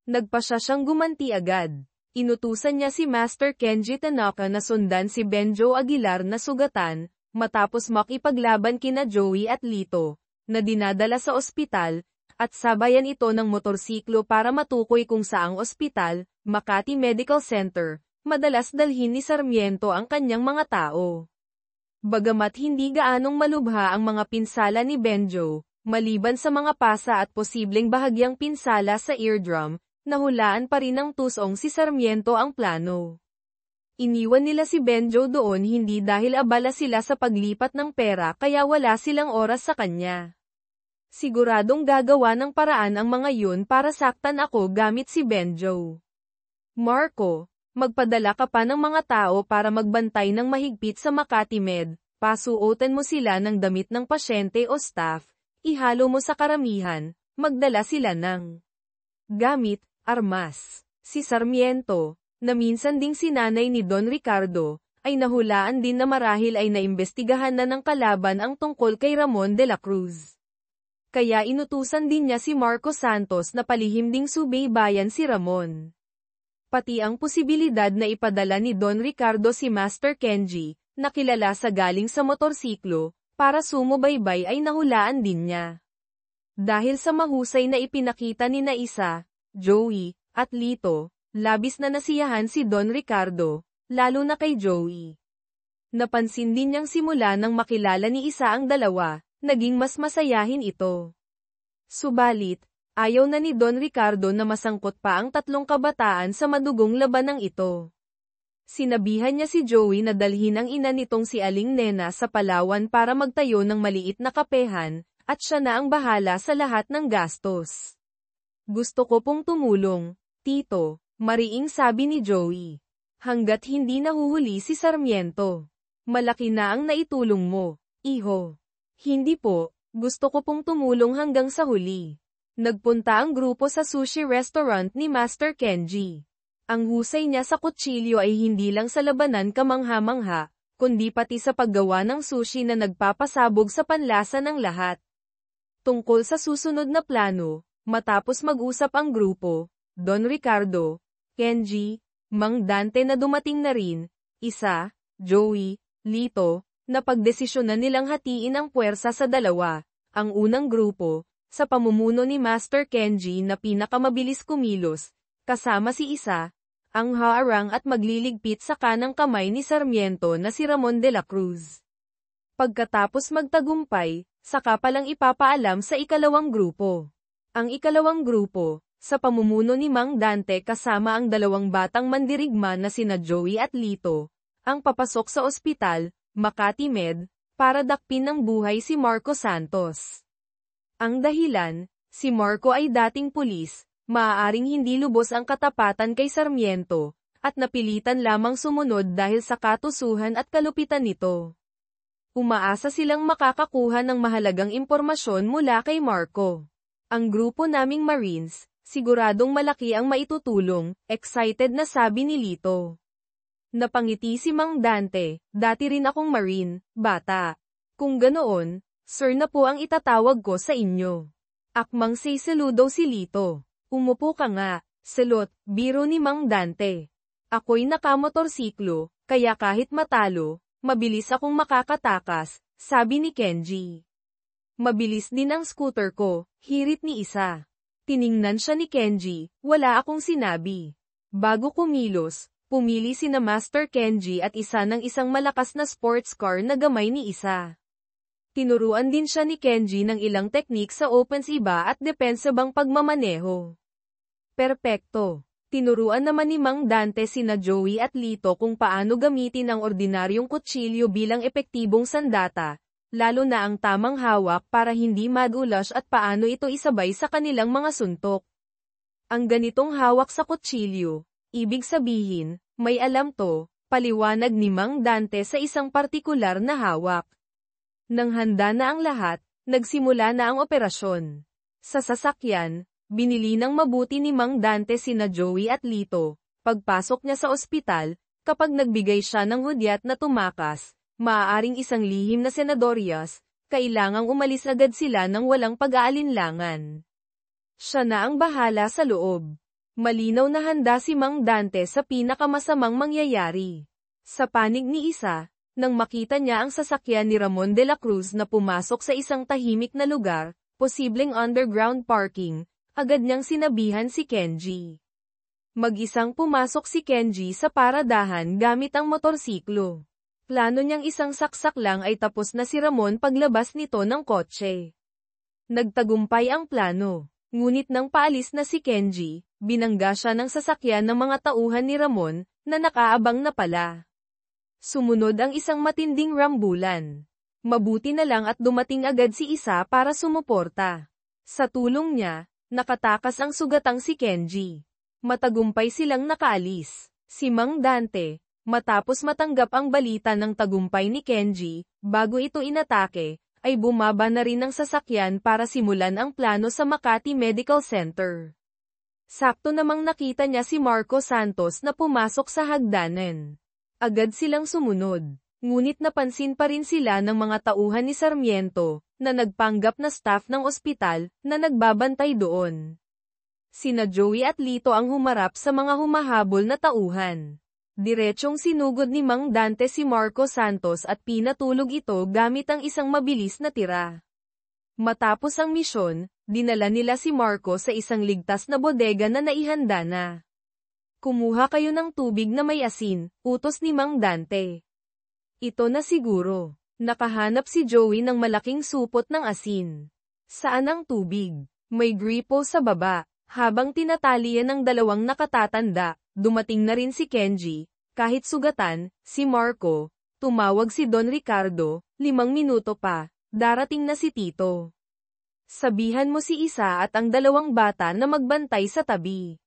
A: Nagpa siya siyang gumanti agad. Inutusan niya si Master Kenji Tanaka na sundan si Benjo Aguilar na sugatan, matapos makipaglaban kina Joey at Lito, na dinadala sa ospital, at sabayan ito ng motorsiklo para matukoy kung saang ospital, Makati Medical Center, madalas dalhin ni Sarmiento ang kanyang mga tao. Bagamat hindi gaanong malubha ang mga pinsala ni Benjo, maliban sa mga pasa at posibleng bahagyang pinsala sa eardrum, nahulaan pa rin ng tusong si Sarmiento ang plano. Iniwan nila si Benjo doon hindi dahil abala sila sa paglipat ng pera kaya wala silang oras sa kanya. Siguradong gagawa ng paraan ang mga yun para saktan ako gamit si Benjo. Marco, magpadala ka pa ng mga tao para magbantay ng mahigpit sa Makati Med, pasuotan mo sila ng damit ng pasyente o staff, ihalo mo sa karamihan, magdala sila ng gamit, armas. Si Sarmiento, na minsan ding sinanay ni Don Ricardo, ay nahulaan din na marahil ay naimbestigahan na ng kalaban ang tungkol kay Ramon de la Cruz. Kaya inutusan din niya si Marco Santos na palihim ding subaybayan si Ramon. Pati ang posibilidad na ipadala ni Don Ricardo si Master Kenji, na kilala sa galing sa motorsiklo, para sumubaybay ay nahulaan din niya. Dahil sa mahusay na ipinakita ni na Isa, Joey, at Lito, labis na nasiyahan si Don Ricardo, lalo na kay Joey. Napansin din niyang simula nang makilala ni Isa ang dalawa, naging mas masayahin ito. Subalit, ayaw na ni Don Ricardo na masangkot pa ang tatlong kabataan sa madugong labanang ito. Sinabihan niya si Joey na dalhin ang ina nitong si Aling Nena sa Palawan para magtayo ng maliit na kapehan, at siya na ang bahala sa lahat ng gastos. Gusto ko pong tumulong, tito, mariing sabi ni Joey. Hanggat hindi nahuhuli si Sarmiento. Malaki na ang naitulong mo, iho. Hindi po, gusto ko pong tumulong hanggang sa huli. Nagpunta ang grupo sa sushi restaurant ni Master Kenji. Ang husay niya sa kutsilyo ay hindi lang sa labanan kamangha-mangha, kundi pati sa paggawa ng sushi na nagpapasabog sa panlasa ng lahat. Tungkol sa susunod na plano, matapos mag-usap ang grupo, Don Ricardo, Kenji, Mang Dante na dumating na rin, Isa, Joey, Lito, napagdesisyonan nilang hatiin ang puwersa sa dalawa, ang unang grupo, sa pamumuno ni Master Kenji na pinakamabilis kumilos, kasama si Isa, ang haarang at magliligpit sa kanang kamay ni Sarmiento na si Ramon de la Cruz. Pagkatapos magtagumpay, saka palang ipapaalam sa ikalawang grupo. Ang ikalawang grupo, sa pamumuno ni Mang Dante kasama ang dalawang batang mandirigma na sina Joey at Lito, ang papasok sa ospital, Makati Med, para dakpin ng buhay si Marco Santos. Ang dahilan, si Marco ay dating pulis, maaaring hindi lubos ang katapatan kay Sarmiento, at napilitan lamang sumunod dahil sa katusuhan at kalupitan nito. Umaasa silang makakakuha ng mahalagang impormasyon mula kay Marco. Ang grupo naming Marines, siguradong malaki ang maitutulong, excited na sabi ni Lito. Napangiti si Mang Dante, dati rin akong Marine, bata. Kung ganoon, sir na po ang itatawag ko sa inyo. Akmang say saludo si Lito. Umupo ka nga, salot, biro ni Mang Dante. Ako'y nakamotorsiklo, kaya kahit matalo, mabilis akong makakatakas, sabi ni Kenji. Mabilis din ang scooter ko, hirit ni Isa. Tiningnan siya ni Kenji, wala akong sinabi. Bago kumilos, pumili sina Master Kenji at Isa ng isang malakas na sports car na gamay ni Isa. Tinuruan din siya ni Kenji ng ilang teknik sa offensiba at depensabang pagmamaneho. Perpekto. Tinuruan naman ni Mang Dante sina Joey at Lito kung paano gamitin ang ordinaryong kutsilyo bilang epektibong sandata, lalo na ang tamang hawak para hindi madulas at paano ito isabay sa kanilang mga suntok. Ang ganitong hawak sa kutsilyo, ibig sabihin, may alam to, paliwanag ni Mang Dante sa isang partikular na hawak. Nang handa na ang lahat, nagsimula na ang operasyon. Sa sasakyan, binili ng mabuti ni Mang Dante sina Joey at Lito. Pagpasok niya sa ospital, kapag nagbigay siya ng hudyat na tumakas, maaaring isang lihim na senadoryas, kailangang umalis agad sila ng walang pag-aalinlangan. Siya na ang bahala sa loob. Malinaw na handa si Mang Dante sa pinakamasamang mangyayari. Sa panig ni Isa, nang makita niya ang sasakyan ni Ramon de la Cruz na pumasok sa isang tahimik na lugar, posibleng underground parking, agad niyang sinabihan si Kenji. Mag-isang pumasok si Kenji sa paradahan gamit ang motorsiklo. Plano niyang isang saksak lang ay tapos na si Ramon paglabas nito ng kotse. Nagtagumpay ang plano, ngunit nang paalis na si Kenji, binangga siya ng sasakyan ng mga tauhan ni Ramon, na nakaabang na pala. Sumunod ang isang matinding rambulan. Mabuti na lang at dumating agad si Isa para sumuporta. Sa tulong niya, nakatakas ang sugatang si Kenji. Matagumpay silang nakaalis. Si Mang Dante, matapos matanggap ang balita ng tagumpay ni Kenji, bago ito inatake, ay bumaba na rin ng sasakyan para simulan ang plano sa Makati Medical Center. Sakto namang nakita niya si Marco Santos na pumasok sa hagdanan. Agad silang sumunod, ngunit napansin pa rin sila ng mga tauhan ni Sarmiento, na nagpanggap na staff ng ospital, na nagbabantay doon. Sina Joey at Lito ang humarap sa mga humahabol na tauhan. Diretsong sinugod ni Mang Dante si Marco Santos at pinatulog ito gamit ang isang mabilis na tira. Matapos ang misyon, dinala nila si Marco sa isang ligtas na bodega na naihanda na. Kumuha kayo ng tubig na may asin, utos ni Mang Dante. Ito na siguro. Nakahanap si Joey ng malaking supot ng asin. Saan ang tubig? May gripo sa baba. Habang tinatalian ng dalawang nakatatanda, dumating na rin si Kenji. Kahit sugatan, si Marco. Tumawag si Don Ricardo, 5 minuto pa. Darating na si Tito. Sabihan mo si Isa at ang dalawang bata na magbantay sa tabi.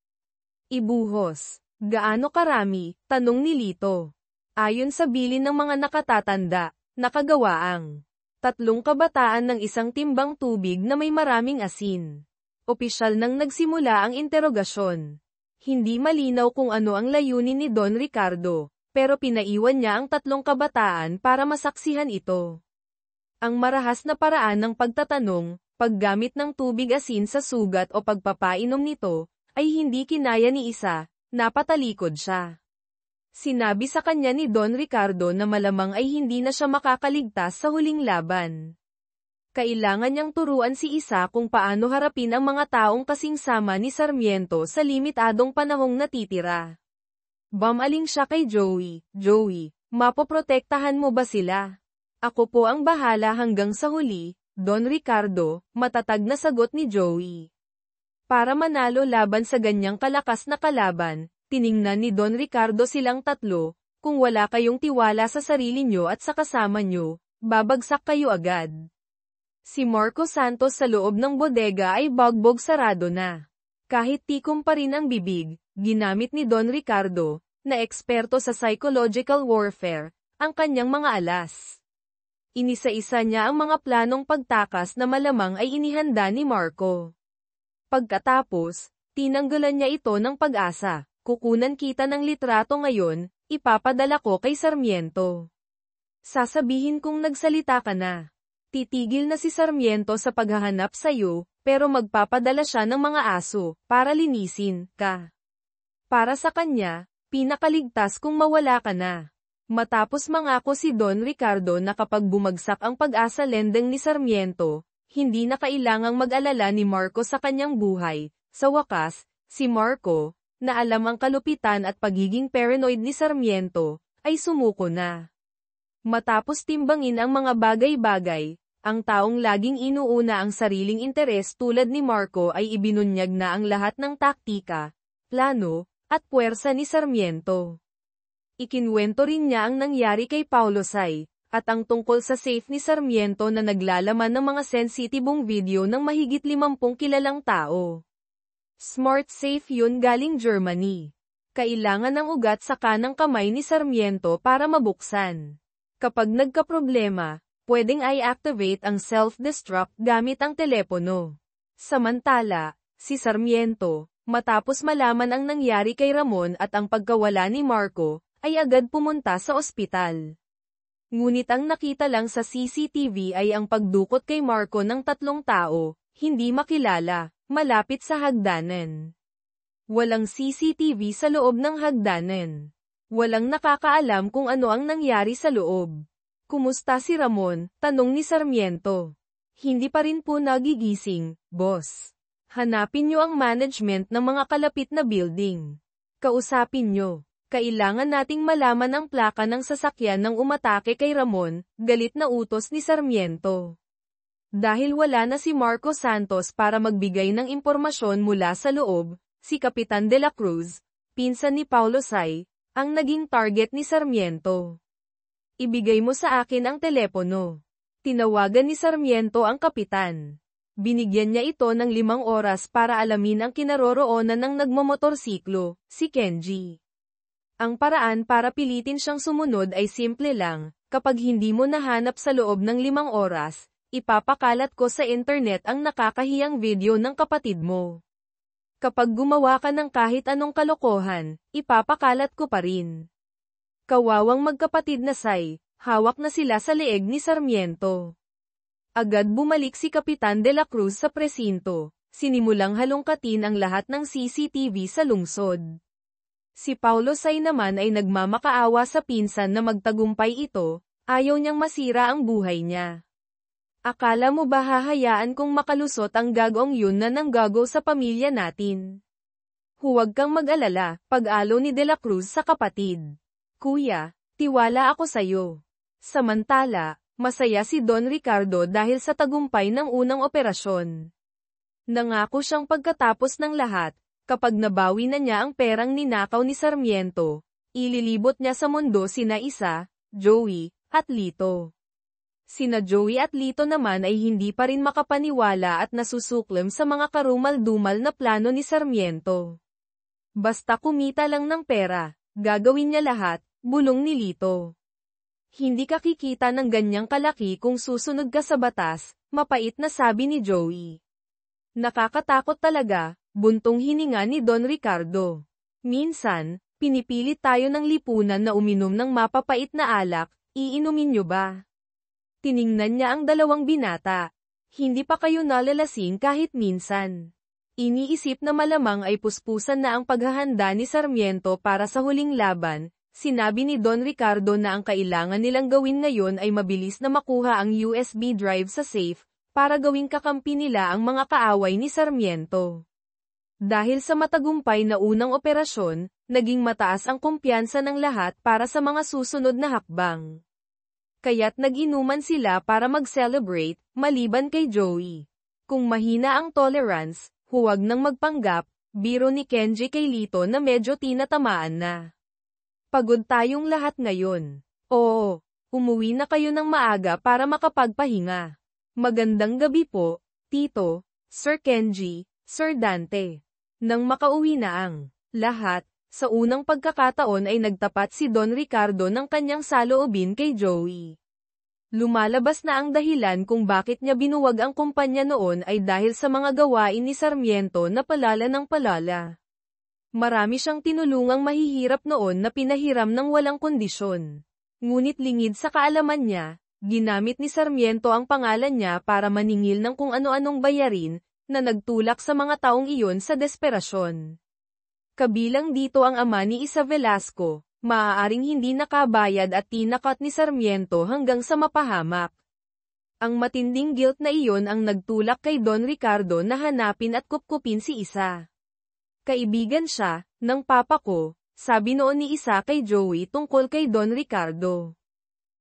A: Ibuhos. Gaano karami? Tanong ni Lito. Ayon sa bilin ng mga nakatatanda, nakagawa ang 3 kabataan ng isang timbang tubig na may maraming asin. Opisyal nang nagsimula ang interogasyon. Hindi malinaw kung ano ang layunin ni Don Ricardo, pero pinaiwan niya ang 3 kabataan para masaksihan ito. Ang marahas na paraan ng pagtatanong, paggamit ng tubig asin sa sugat o pagpapainom nito, ay hindi kinaya ni Isa, napatalikod siya. Sinabi sa kanya ni Don Ricardo na malamang ay hindi na siya makakaligtas sa huling laban. Kailangan niyang turuan si Isa kung paano harapin ang mga taong kasing sama ni Sarmiento sa limitadong panahong natitira. Bumaling siya kay Joey. Joey, mapoprotektahan mo ba sila? Ako po ang bahala hanggang sa huli, Don Ricardo, matatag na sagot ni Joey. Para manalo laban sa ganyang kalakas na kalaban, tiningnan ni Don Ricardo silang 3, kung wala kayong tiwala sa sarili nyo at sa kasama nyo, babagsak kayo agad. Si Marco Santos sa loob ng bodega ay bagbog sarado na. Kahit tikom pa rin ang bibig, ginamit ni Don Ricardo, na eksperto sa psychological warfare, ang kanyang mga alas. Inisa-isa niya ang mga planong pagtakas na malamang ay inihanda ni Marco. Pagkatapos, tinanggalan niya ito ng pag-asa. Kukunan kita ng litrato ngayon, ipapadala ko kay Sarmiento. Sasabihin kong nagsalita ka na. Titigil na si Sarmiento sa paghahanap sa'yo, pero magpapadala siya ng mga aso, para linisin ka. Para sa kanya, pinakaligtas kung mawala ka na. Matapos mangako si Don Ricardo na kapag bumagsak ang pag-asa lendeng ni Sarmiento, hindi na kailangang mag-alala ni Marco sa kanyang buhay. Sa wakas, si Marco, na alam ang kalupitan at pagiging paranoid ni Sarmiento, ay sumuko na. Matapos timbangin ang mga bagay-bagay, Ang taong laging inuuna ang sariling interes tulad ni Marco ay ibinunyag na ang lahat ng taktika, plano, at puwersa ni Sarmiento. Ikinwento rin niya ang nangyari kay Paulo Say, at ang tungkol sa safe ni Sarmiento na naglalaman ng mga sensitibong video ng mahigit 50 kilalang tao. Smart safe yun galing Germany. Kailangan ng ugat sa kanang kamay ni Sarmiento para mabuksan. Kapag nagkaproblema, pwedeng i-activate ang self-destruct gamit ang telepono. Samantala, si Sarmiento, matapos malaman ang nangyari kay Ramon at ang pagkawala ni Marco, ay agad pumunta sa ospital. Ngunit ang nakita lang sa CCTV ay ang pagdukot kay Marco ng 3 tao, hindi makilala, malapit sa hagdanan. Walang CCTV sa loob ng hagdanan. Walang nakakaalam kung ano ang nangyari sa loob. Kumusta si Ramon? Tanong ni Sarmiento. Hindi pa rin po nagigising, boss. Hanapin niyo ang management ng mga kalapit na building. Kausapin niyo. Kailangan nating malaman ang plaka ng sasakyan ng umatake kay Ramon, galit na utos ni Sarmiento. Dahil wala na si Marco Santos para magbigay ng impormasyon mula sa loob, si Kapitan de la Cruz, pinsan ni Paulo Say, ang naging target ni Sarmiento. Ibigay mo sa akin ang telepono. Tinawagan ni Sarmiento ang kapitan. Binigyan niya ito ng 5 oras para alamin ang kinaroroonan ng nagmomotorsiklo, si Kenji. Ang paraan para pilitin siyang sumunod ay simple lang, kapag hindi mo nahanap sa loob ng 5 oras, ipapakalat ko sa internet ang nakakahiyang video ng kapatid mo. Kapag gumawa ka ng kahit anong kalokohan, ipapakalat ko pa rin. Kawawang magkapatid na Say, hawak na sila sa leeg ni Sarmiento. Agad bumalik si Kapitan de la Cruz sa presinto, sinimulang halongkatin ang lahat ng CCTV sa lungsod. Si Paulo Say naman ay nagmamakaawa sa pinsan na magtagumpay ito, ayaw niyang masira ang buhay niya. Akala mo ba hahayaan kong makalusot ang gagawang yun na nanggago sa pamilya natin? Huwag kang mag-alala, pag-alo ni De La Cruz sa kapatid. Kuya, tiwala ako sa'yo. Samantala, masaya si Don Ricardo dahil sa tagumpay ng unang operasyon. Nangako siyang pagkatapos ng lahat, kapag nabawi na niya ang perang ninakaw ni Sarmiento, ililibot niya sa mundo sina Isa, Joey, at Lito. Sina Joey at Lito naman ay hindi pa rin makapaniwala at nasusuklem sa mga karumal-dumal na plano ni Sarmiento. Basta kumita lang ng pera, gagawin niya lahat, bulong ni Lito. Hindi ka kikita ng ganyang kalaki kung susunod ka sa batas, mapait na sabi ni Joey. Nakakatakot talaga, buntong hininga ni Don Ricardo. Minsan, pinipilit tayo ng lipunan na uminom ng mapapait na alak, iinumin niyo ba? Tiningnan niya ang 2 binata. Hindi pa kayo nalalasing kahit minsan. Iniisip na malamang ay puspusan na ang paghahanda ni Sarmiento para sa huling laban. Sinabi ni Don Ricardo na ang kailangan nilang gawin ngayon ay mabilis na makuha ang USB drive sa safe, para gawing kakampi nila ang mga kaaway ni Sarmiento. Dahil sa matagumpay na unang operasyon, naging mataas ang kumpiyansa ng lahat para sa mga susunod na hakbang. Kaya't nag-inuman sila para mag-celebrate, maliban kay Joey. Kung mahina ang tolerance, huwag nang magpanggap, biro ni Kenji kay Lito na medyo tinatamaan na. Pagod tayong lahat ngayon. Oo, umuwi na kayo ng maaga para makapagpahinga. Magandang gabi po, Tito, Sir Kenji, Sir Dante. Nang makauwi na ang lahat, sa unang pagkakataon ay nagtapat si Don Ricardo ng kanyang saloobin kay Joey. Lumalabas na ang dahilan kung bakit niya binuwag ang kumpanya noon ay dahil sa mga gawain ni Sarmiento na palala ng palala. Marami siyang tinulungang mahihirap noon na pinahiram ng walang kondisyon. Ngunit lingid sa kaalaman niya, ginamit ni Sarmiento ang pangalan niya para maningil ng kung ano-anong bayarin, na nagtulak sa mga taong iyon sa desperasyon. Kabilang dito ang ama ni Isa Velasco, maaaring hindi nakabayad at tinakat ni Sarmiento hanggang sa mapahamak. Ang matinding guilt na iyon ang nagtulak kay Don Ricardo na hanapin at kupkupin si Isa. Kaibigan siya, ng papa ko, sabi noon ni Isa kay Joey tungkol kay Don Ricardo.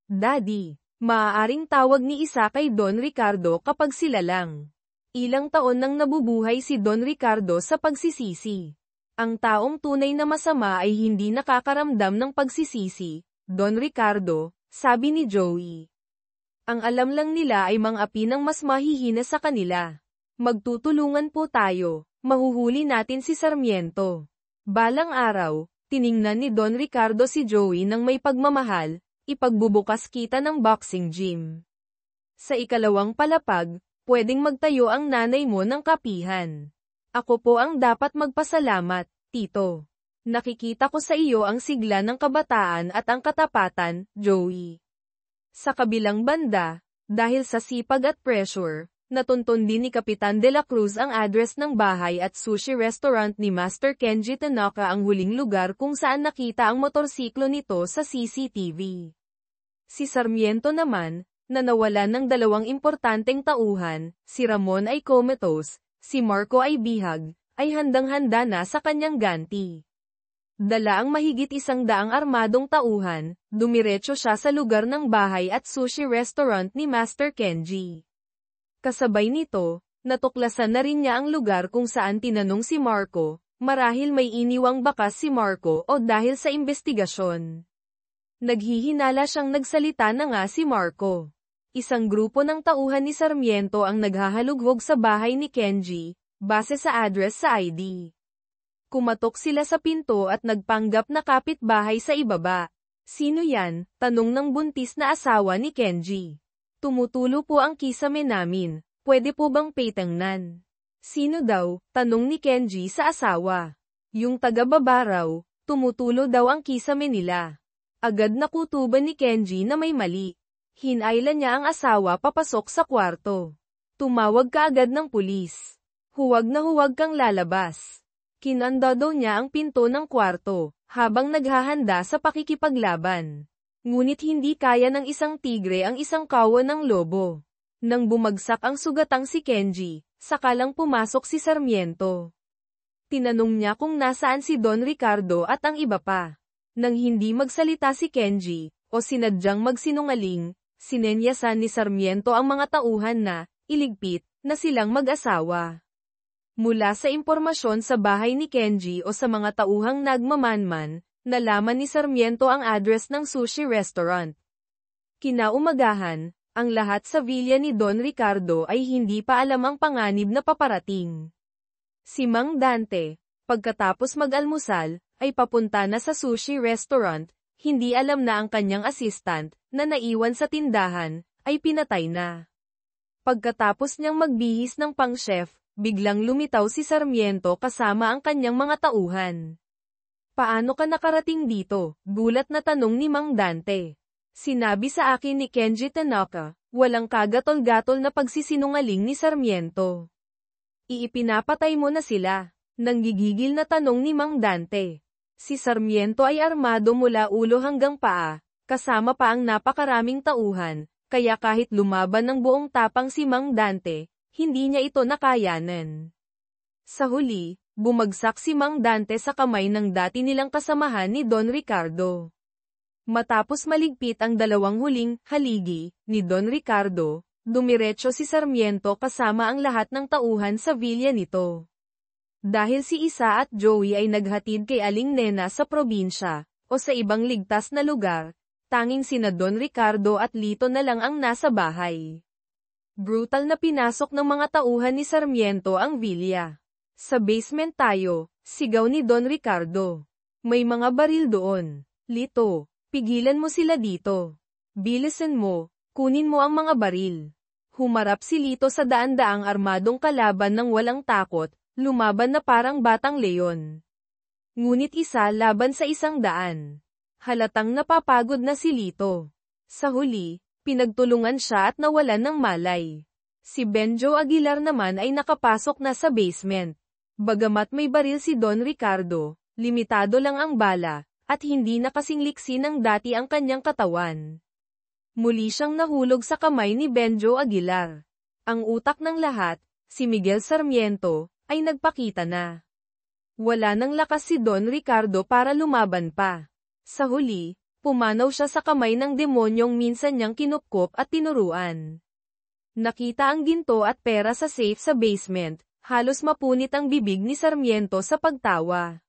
A: Daddy, Maaaring tawag ni isa kay Don Ricardo kapag sila lang. Ilang taon nang nabubuhay si Don Ricardo sa pagsisisi. Ang taong tunay na masama ay hindi nakakaramdam ng pagsisisi, Don Ricardo, sabi ni Joey. Ang alam lang nila ay mang-api ng mas mahihina sa kanila. Magtutulungan po tayo, mahuhuli natin si Sarmiento. Balang araw, tiningnan ni Don Ricardo si Joey ng may pagmamahal, ipagbubukas kita ng boxing gym. Sa ikalawang palapag, pwedeng magtayo ang nanay mo ng kapihan. Ako po ang dapat magpasalamat, Tito. Nakikita ko sa iyo ang sigla ng kabataan at ang katapatan, Joey. Sa kabilang banda, dahil sa sipag at pressure, natuntun din ni Kapitan De La Cruz ang address ng bahay at sushi restaurant ni Master Kenji Tanaka, ang huling lugar kung saan nakita ang motorsiklo nito sa CCTV. Si Sarmiento naman, na nawalan ng dalawang importanteng tauhan, si Ramon ay comatose, si Marco ay bihag, ay handang-handa na sa kanyang ganti. Dala ang mahigit 100 armadong tauhan, dumiretso siya sa lugar ng bahay at sushi restaurant ni Master Kenji. Kasabay nito, natuklasan na rin niya ang lugar kung saan tinanong si Marco, marahil may iniwang bakas si Marco o dahil sa investigasyon. Naghihinala siyang nagsalita na nga si Marco. Isang grupo ng tauhan ni Sarmiento ang naghahalughog sa bahay ni Kenji, base sa address sa ID. Kumatok sila sa pinto at nagpanggap na kapitbahay sa ibaba. Sino yan? Tanong ng buntis na asawa ni Kenji. Tumutulo po ang kisame namin, pwede po bang petangnan? Sino daw? Tanong ni Kenji sa asawa. Yung taga-baba raw, tumutulo daw ang kisame nila. Agad nakutuban ni Kenji na may mali. Hinailan niya ang asawa papasok sa kwarto. Tumawag ka agad ng pulis. Huwag na huwag kang lalabas. Kinandado niya ang pinto ng kwarto, habang naghahanda sa pakikipaglaban. Ngunit hindi kaya ng isang tigre ang isang kawan ng lobo. Nang bumagsak ang sugatang si Kenji, sakalang pumasok si Sarmiento. Tinanong niya kung nasaan si Don Ricardo at ang iba pa. Nang hindi magsalita si Kenji, o sinadyang magsinungaling, sinenyasan ni Sarmiento ang mga tauhan na, iligpit, na silang mag-asawa. Mula sa impormasyon sa bahay ni Kenji o sa mga tauhang nagmamanman, nalaman ni Sarmiento ang address ng sushi restaurant. Kinaumagahan, ang lahat sa villa ni Don Ricardo ay hindi pa alam ang panganib na paparating. Si Mang Dante, pagkatapos mag-almusal, ay papunta na sa sushi restaurant, hindi alam na ang kanyang assistant, na naiwan sa tindahan, ay pinatay na. Pagkatapos niyang magbihis ng pang-chef, biglang lumitaw si Sarmiento kasama ang kanyang mga tauhan. Paano ka nakarating dito? Gulat na tanong ni Mang Dante. Sinabi sa akin ni Kenji Tanaka, walang kagatol-gatol na pagsisinungaling ni Sarmiento. Iipinapatay mo na sila. Nanggigigil na tanong ni Mang Dante. Si Sarmiento ay armado mula ulo hanggang paa, kasama pa ang napakaraming tauhan, kaya kahit lumaban ng buong tapang si Mang Dante, hindi niya ito nakayanan. Sa huli, bumagsak si Mang Dante sa kamay ng dati nilang kasamahan ni Don Ricardo. Matapos maligpit ang dalawang huling haligi ni Don Ricardo, dumiretso si Sarmiento kasama ang lahat ng tauhan sa villa nito. Dahil si Isa at Joey ay naghatid kay Aling Nena sa probinsya, o sa ibang ligtas na lugar, tanging sina Don Ricardo at Lito na lang ang nasa bahay. Brutal na pinasok ng mga tauhan ni Sarmiento ang villa. Sa basement tayo, sigaw ni Don Ricardo. May mga baril doon. Lito, pigilan mo sila dito. Bilisan mo, kunin mo ang mga baril. Humarap si Lito sa daan-daang armadong kalaban ng walang takot, lumaban na parang batang leon. Ngunit isa laban sa 100. Halatang napapagod na si Lito. Sa huli, pinagtulungan siya at nawalan ng malay. Si Benjo Aguilar naman ay nakapasok na sa basement. Bagamat may baril si Don Ricardo, limitado lang ang bala, at hindi na kasing liksi ng dati ang kanyang katawan. Muli siyang nahulog sa kamay ni Benjo Aguilar. Ang utak ng lahat, si Miguel Sarmiento, ay nagpakita na. Wala nang lakas si Don Ricardo para lumaban pa. Sa huli, Pumanaw siya sa kamay ng demonyong minsan niyang kinupkop at tinuruan. Nakita ang ginto at pera sa safe sa basement, halos mapunit ang bibig ni Sarmiento sa pagtawa.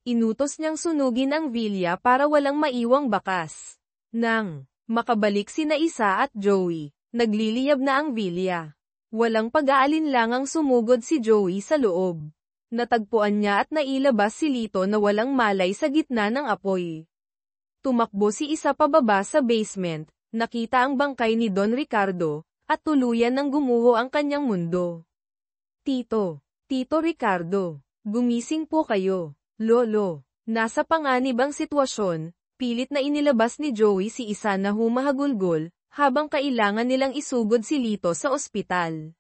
A: Inutos niyang sunugin ang villa para walang maiwang bakas. Nang makabalik sina Isa at Joey, nagliliyab na ang villa. Walang pag-aalinlangang sumugod si Joey sa loob. Natagpuan niya at nailabas si Lito na walang malay sa gitna ng apoy. Tumakbo si Isa pababa sa basement, nakita ang bangkay ni Don Ricardo, at tuluyan ng gumuho ang kanyang mundo. Tito Ricardo, gumising po kayo. Lolo, nasa panganib ang sitwasyon, pilit na inilabas ni Joey si Isa na humahagulgol, habang kailangan nilang isugod si Lito sa ospital.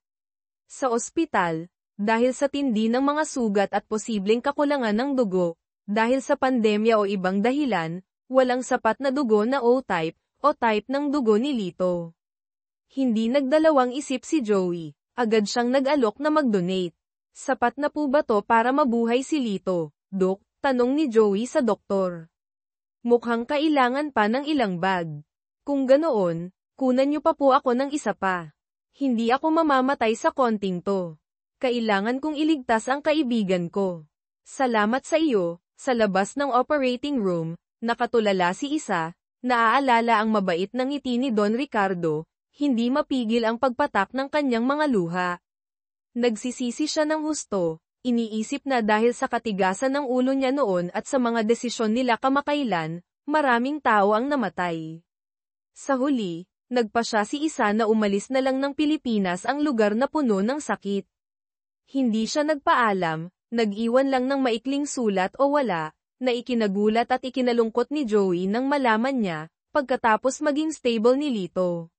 A: Sa ospital, dahil sa tindi ng mga sugat at posibleng kakulangan ng dugo, dahil sa pandemya o ibang dahilan, walang sapat na dugo na O-type, o type ng dugo ni Lito. Hindi nagdalawang isip si Joey, agad siyang nag-alok na mag-donate. Sapat na po ba to para mabuhay si Lito, Dok? Tanong ni Joey sa doktor. Mukhang kailangan pa ng ilang bag. Kung ganoon, kunan niyo pa po ako ng isa pa. Hindi ako mamamatay sa konting to. Kailangan kong iligtas ang kaibigan ko. Salamat sa iyo. Sa labas ng operating room, nakatulala si Isa, naaalala ang mabait ng ngiti ni Don Ricardo, hindi mapigil ang pagpatak ng kanyang mga luha. Nagsisisi siya ng husto, iniisip na dahil sa katigasan ng ulo niya noon at sa mga desisyon nila kamakailan, maraming tao ang namatay. Sa huli, nagpa siya si Isa na umalis na lang ng Pilipinas ang lugar na puno ng sakit. Hindi siya nagpaalam, nag-iwan lang ng maikling sulat o wala, na ikinagulat at ikinalungkot ni Joey nang malaman niya, pagkatapos maging stable ni Lito.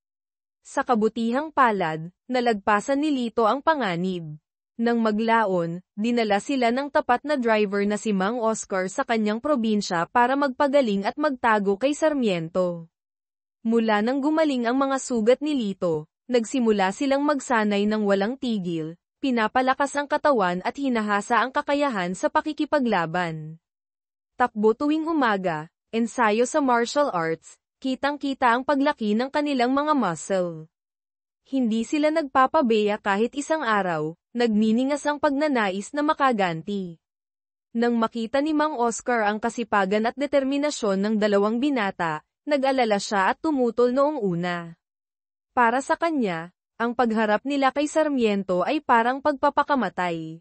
A: Sa kabutihang palad, nalagpasan ni Lito ang panganib. Nang maglaon, dinala sila ng tapat na driver na si Mang Oscar sa kanyang probinsya para magpagaling at magtago kay Sarmiento. Mula nang gumaling ang mga sugat ni Lito, nagsimula silang magsanay ng walang tigil, pinapalakas ang katawan at hinahasa ang kakayahan sa pakikipaglaban. Takbo tuwing umaga, ensayo sa martial arts, kitang-kita ang paglaki ng kanilang mga muscle. Hindi sila nagpapabeya kahit isang araw, nagniningas ang pagnanais na makaganti. Nang makita ni Mang Oscar ang kasipagan at determinasyon ng dalawang binata, nag-alala siya at tumutol noong una. Para sa kanya, ang pagharap nila kay Sarmiento ay parang pagpapakamatay.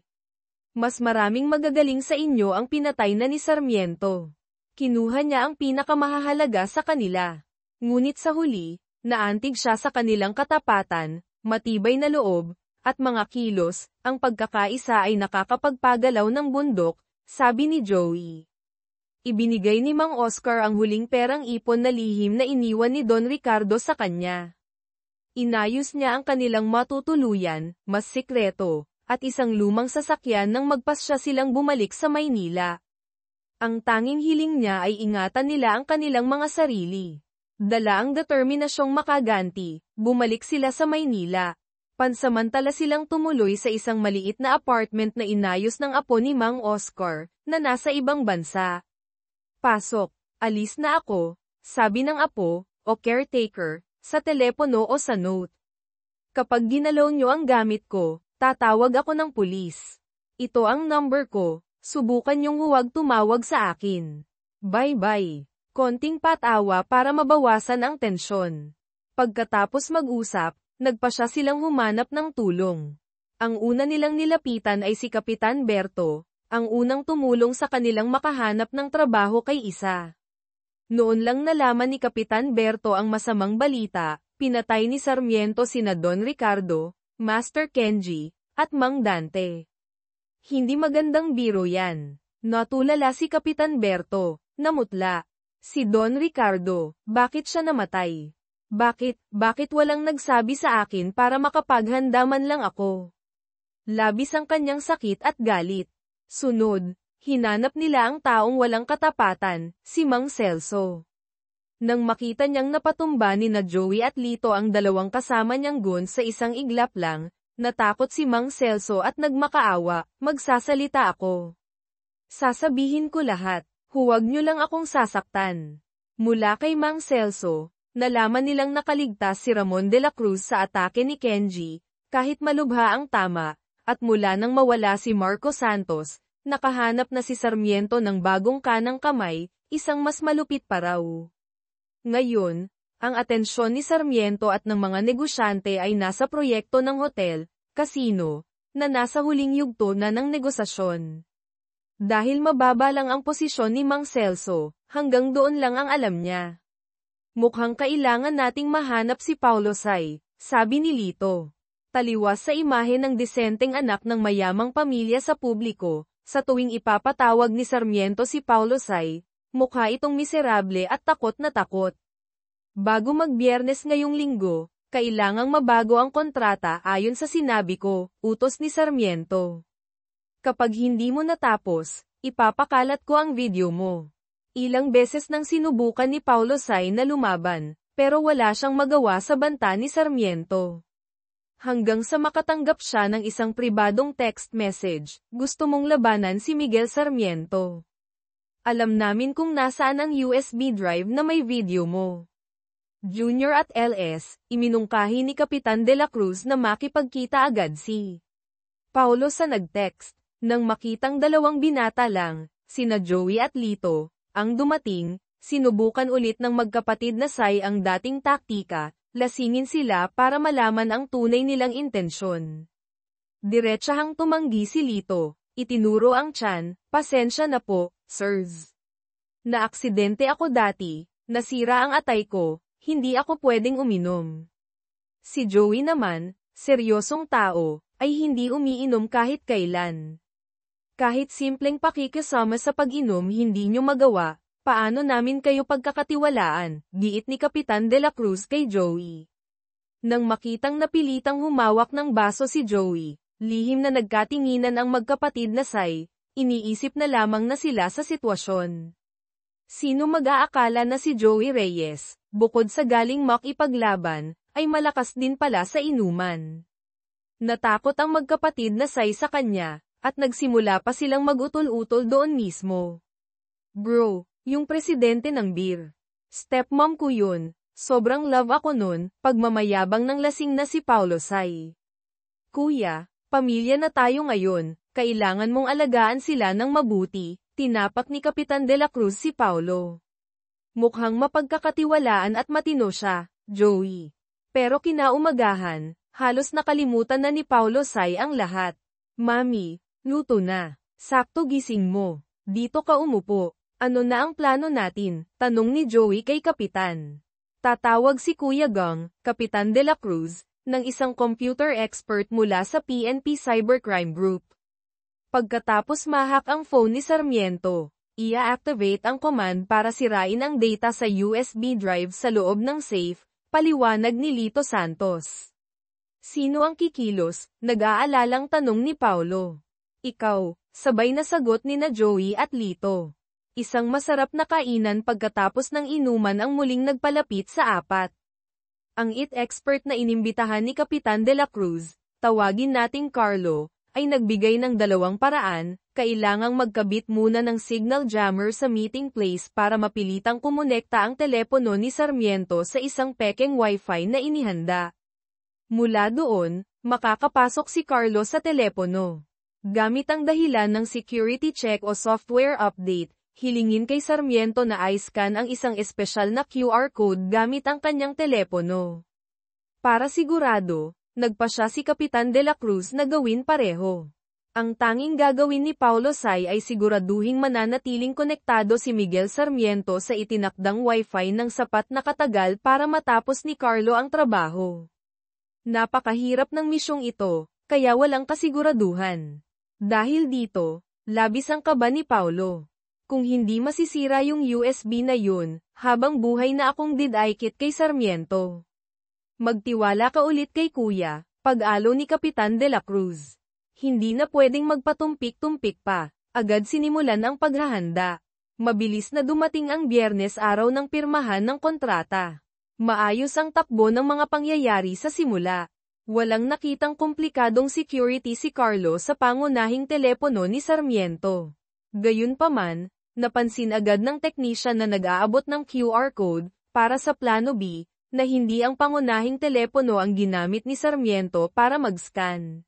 A: Mas maraming magagaling sa inyo ang pinatay na ni Sarmiento. Kinuha niya ang pinakamahalaga sa kanila. Ngunit sa huli, naantig siya sa kanilang katapatan, matibay na loob, at mga kilos, ang pagkakaisa ay nakakapagpagalaw ng bundok, sabi ni Joey. Ibinigay ni Mang Oscar ang huling perang ipon na lihim na iniwan ni Don Ricardo sa kanya. Inayos niya ang kanilang matutuluyan, mas sikreto, at isang lumang sasakyan nang magpasya silang bumalik sa Maynila. Ang tanging hiling niya ay ingatan nila ang kanilang mga sarili. Dala ang determinasyong makaganti, bumalik sila sa Maynila. Pansamantala silang tumuloy sa isang maliit na apartment na inayos ng apo ni Mang Oscar, na nasa ibang bansa. Pasok, alis na ako, sabi ng apo, o caretaker, sa telepono o sa note. Kapag ginalaw niyo ang gamit ko, tatawag ako ng pulis. Ito ang number ko, subukan niyong huwag tumawag sa akin. Bye-bye. Konting patawa para mabawasan ang tensyon. Pagkatapos mag-usap, nagpasya silang humanap ng tulong. Ang una nilang nilapitan ay si Kapitan Berto, ang unang tumulong sa kanilang makahanap ng trabaho kay Isa. Noon lang nalaman ni Kapitan Berto ang masamang balita, pinatay ni Sarmiento sina Don Ricardo, Master Kenji, at Mang Dante. Hindi magandang biro yan. Natulala si Kapitan Berto, namutla. Si Don Ricardo, bakit siya namatay? Bakit walang nagsabi sa akin para makapaghanda man lang ako? Labis ang kanyang sakit at galit. Sunod, hinanap nila ang taong walang katapatan, si Mang Celso. Nang makita niyang napatumba ni na Joey at Lito ang dalawang kasama niyang goons sa isang iglap lang, natakot si Mang Celso at nagmakaawa, magsasalita ako. Sasabihin ko lahat, huwag niyo lang akong sasaktan. Mula kay Mang Celso, nalaman nilang nakaligtas si Ramon de la Cruz sa atake ni Kenji, kahit malubha ang tama, at mula nang mawala si Marco Santos, nakahanap na si Sarmiento ng bagong kanang kamay, isang mas malupit pa raw. Ngayon, ang atensyon ni Sarmiento at ng mga negosyante ay nasa proyekto ng hotel, casino, na nasa huling yugto na ng negosasyon. Dahil mababa lang ang posisyon ni Mang Celso, hanggang doon lang ang alam niya. Mukhang kailangan nating mahanap si Paulo Say, sabi ni Lito. Taliwas sa imahe ng disenteng anak ng mayamang pamilya sa publiko, sa tuwing ipapatawag ni Sarmiento si Paulo Say, mukha itong miserable at takot na takot. Bago mag-Biyernes ngayong linggo, kailangang mabago ang kontrata ayon sa sinabi ko, utos ni Sarmiento. Kapag hindi mo natapos, ipapakalat ko ang video mo. Ilang beses nang sinubukan ni Paulo Say na lumaban, pero wala siyang magawa sa banta ni Sarmiento. Hanggang sa makatanggap siya ng isang pribadong text message, gusto mong labanan si Miguel Sarmiento. Alam namin kung nasaan ang USB drive na may video mo. Junior at LS, iminungkahi ni Kapitan de la Cruz na makipagkita agad si Paulo sa nag-text. Nang makitang dalawang binata lang, sina Joey at Lito, ang dumating, sinubukan ulit ng magkapatid na Say ang dating taktika, lasingin sila para malaman ang tunay nilang intensyon. Diretsahang tumanggi si Lito, itinuro ang tiyan, pasensya na po, sirs. Naaksidente ako dati, nasira ang atay ko, hindi ako pwedeng uminom. Si Joey naman, seryosong tao, ay hindi umiinom kahit kailan. Kahit simpleng pakikisama sa pag-inom hindi nyo magawa, paano namin kayo pagkakatiwalaan, giit ni Kapitan de la Cruz kay Joey. Nang makitang napilitang humawak ng baso si Joey, lihim na nagkatinginan ang magkapatid na Say, iniisip na lamang na sila sa sitwasyon. Sino mag-aakala na si Joey Reyes, bukod sa galing makipaglaban, ay malakas din pala sa inuman. Natakot ang magkapatid na Say sa kanya, at nagsimula pa silang mag-utol-utol doon mismo. Bro, yung presidente ng beer. Stepmom ko yun, sobrang love ako nun, pagmamayabang ng lasing na si Paulo Say. Kuya, pamilya na tayo ngayon, kailangan mong alagaan sila ng mabuti, tinapak ni Kapitan de la Cruz si Paulo. Mukhang mapagkakatiwalaan at matino siya, Joey. Pero kinaumagahan, halos nakalimutan na ni Paulo Say ang lahat. Mami, luto na. Sakto gising mo. Dito ka umupo. Ano na ang plano natin? Tanong ni Joey kay Kapitan. Tatawag si Kuya Gang, Kapitan de la Cruz, ng isang computer expert mula sa PNP Cybercrime Group. Pagkatapos mahak ang phone ni Sarmiento, ia-activate ang command para sirain ang data sa USB drive sa loob ng safe, paliwanag ni Lito Santos. Sino ang kikilos? Nag-aalalang tanong ni Paulo. Ikaw, sabay na sagot ni na Joey at Lito. Isang masarap na kainan pagkatapos ng inuman ang muling nagpalapit sa apat. Ang IT expert na inimbitahan ni Kapitan de la Cruz, tawagin nating Carlo, ay nagbigay ng dalawang paraan, kailangang magkabit muna ng signal jammer sa meeting place para mapilitang kumonekta ang telepono ni Sarmiento sa isang pekeng wifi na inihanda. Mula doon, makakapasok si Carlo sa telepono. Gamit ang dahilan ng security check o software update, hilingin kay Sarmiento na i-scan ang isang espesyal na QR code gamit ang kanyang telepono. Para sigurado, nagpa siya si Kapitan de la Cruz na gawin pareho. Ang tanging gagawin ni Paulo Say ay siguraduhing mananatiling konektado si Miguel Sarmiento sa itinakdang wifi ng sapat na katagal para matapos ni Carlo ang trabaho. Napakahirap ng misyong ito, kaya walang kasiguraduhan. Dahil dito, labis ang kaba ni Paulo. Kung hindi masisira yung USB na yun, habang buhay na akong didikit kay Sarmiento. Magtiwala ka ulit kay Kuya, pag-alo ni Kapitan de la Cruz. Hindi na pwedeng magpatumpik-tumpik pa, agad sinimulan ang paghahanda. Mabilis na dumating ang Biyernes araw ng pirmahan ng kontrata. Maayos ang takbo ng mga pangyayari sa simula. Walang nakitang komplikadong security si Carlo sa pangunahing telepono ni Sarmiento. Gayunpaman, Napansin agad ng technician na nag-aabot ng QR code, para sa plano B, na hindi ang pangunahing telepono ang ginamit ni Sarmiento para mag-scan.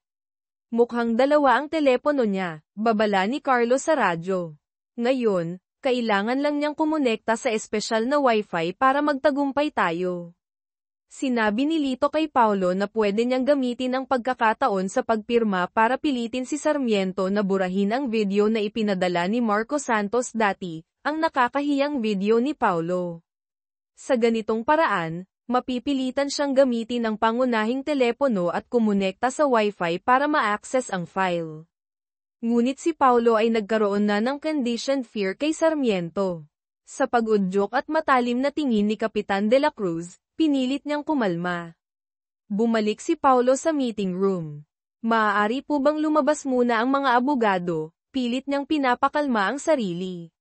A: Mukhang dalawa ang telepono niya, babala ni Carlo sa radyo. Ngayon, kailangan lang niyang kumonekta sa espesyal na Wi-Fi para magtagumpay tayo. Sinabi ni Lito kay Paulo na pwede niyang gamitin ang pagkakataon sa pagpirma para pilitin si Sarmiento na burahin ang video na ipinadala ni Marco Santos dati, ang nakakahiyang video ni Paulo. Sa ganitong paraan, mapipilitan siyang gamitin ang pangunahing telepono at kumonekta sa Wi-Fi para ma-access ang file. Ngunit si Paulo ay nagkaroon na ng conditioned fear kay Sarmiento. Sa pag-udyok at matalim na tingin ni Kapitan de la Cruz, pinilit niyang kumalma. Bumalik si Paulo sa meeting room. Maaari po bang lumabas muna ang mga abogado? Pilit niyang pinapakalma ang sarili.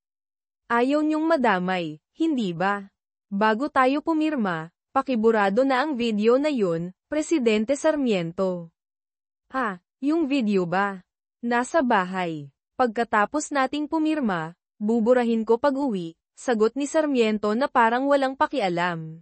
A: Ayaw niyong madamay, hindi ba? Bago tayo pumirma, pakiburado na ang video na yun, Presidente Sarmiento. Yung video ba? Nasa bahay. Pagkatapos nating pumirma, buburahin ko pag-uwi, sagot ni Sarmiento na parang walang pakialam.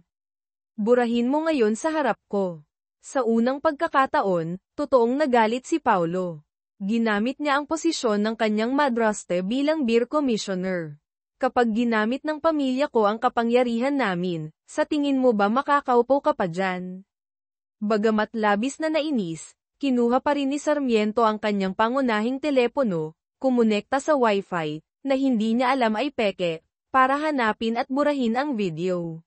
A: Burahin mo ngayon sa harap ko. Sa unang pagkakataon, totoong nagalit si Paulo. Ginamit niya ang posisyon ng kanyang madraste bilang beer commissioner. Kapag ginamit ng pamilya ko ang kapangyarihan namin, sa tingin mo ba makakaupo ka pa dyan? Bagamat labis na nainis, kinuha pa rin ni Sarmiento ang kanyang pangunahing telepono, kumonekta sa Wi-Fi, na hindi niya alam ay peke, para hanapin at burahin ang video.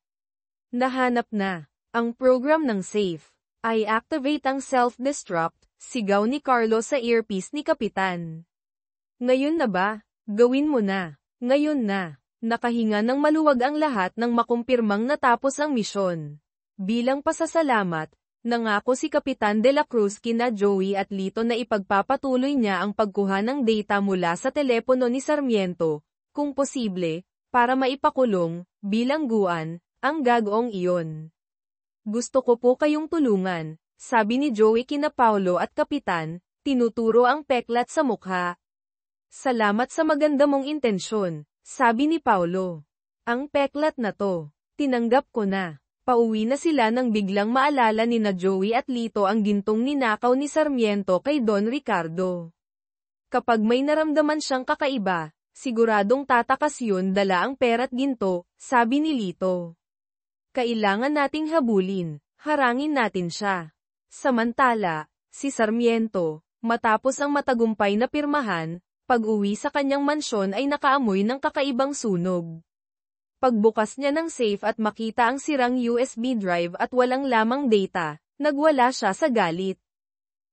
A: Nahanap na. Ang program ng safe. Ay activate ang self-destruct, sigaw ni Carlo sa earpiece ni Kapitan. Ngayon na ba? Gawin mo na. Ngayon na. Nakahinga ng maluwag ang lahat nang makumpirmang natapos ang misyon. Bilang pasasalamat, nangako si Kapitan de la Cruz kina Joey at Lito na ipagpapatuloy niya ang pagkuha ng data mula sa telepono ni Sarmiento, kung posible, para maipakulong, bilangguan, ang gagawang iyon. Gusto ko po kayong tulungan, sabi ni Joey kina Paulo at Kapitan, tinuturo ang peklat sa mukha. Salamat sa maganda mong intensyon, sabi ni Paulo. Ang peklat na to, tinanggap ko na. Pauwi na sila nang biglang maalala ni na Joey at Lito ang gintong ninakaw ni Sarmiento kay Don Ricardo. Kapag may naramdaman siyang kakaiba, siguradong tatakas yun dala ang pera't ginto, sabi ni Lito. Kailangan nating habulin, harangin natin siya. Samantala, si Sarmiento, matapos ang matagumpay na pirmahan, pag-uwi sa kanyang mansyon ay nakaamoy ng kakaibang sunog. Pagbukas niya ng safe at makita ang sirang USB drive at walang lamang data, nagwala siya sa galit.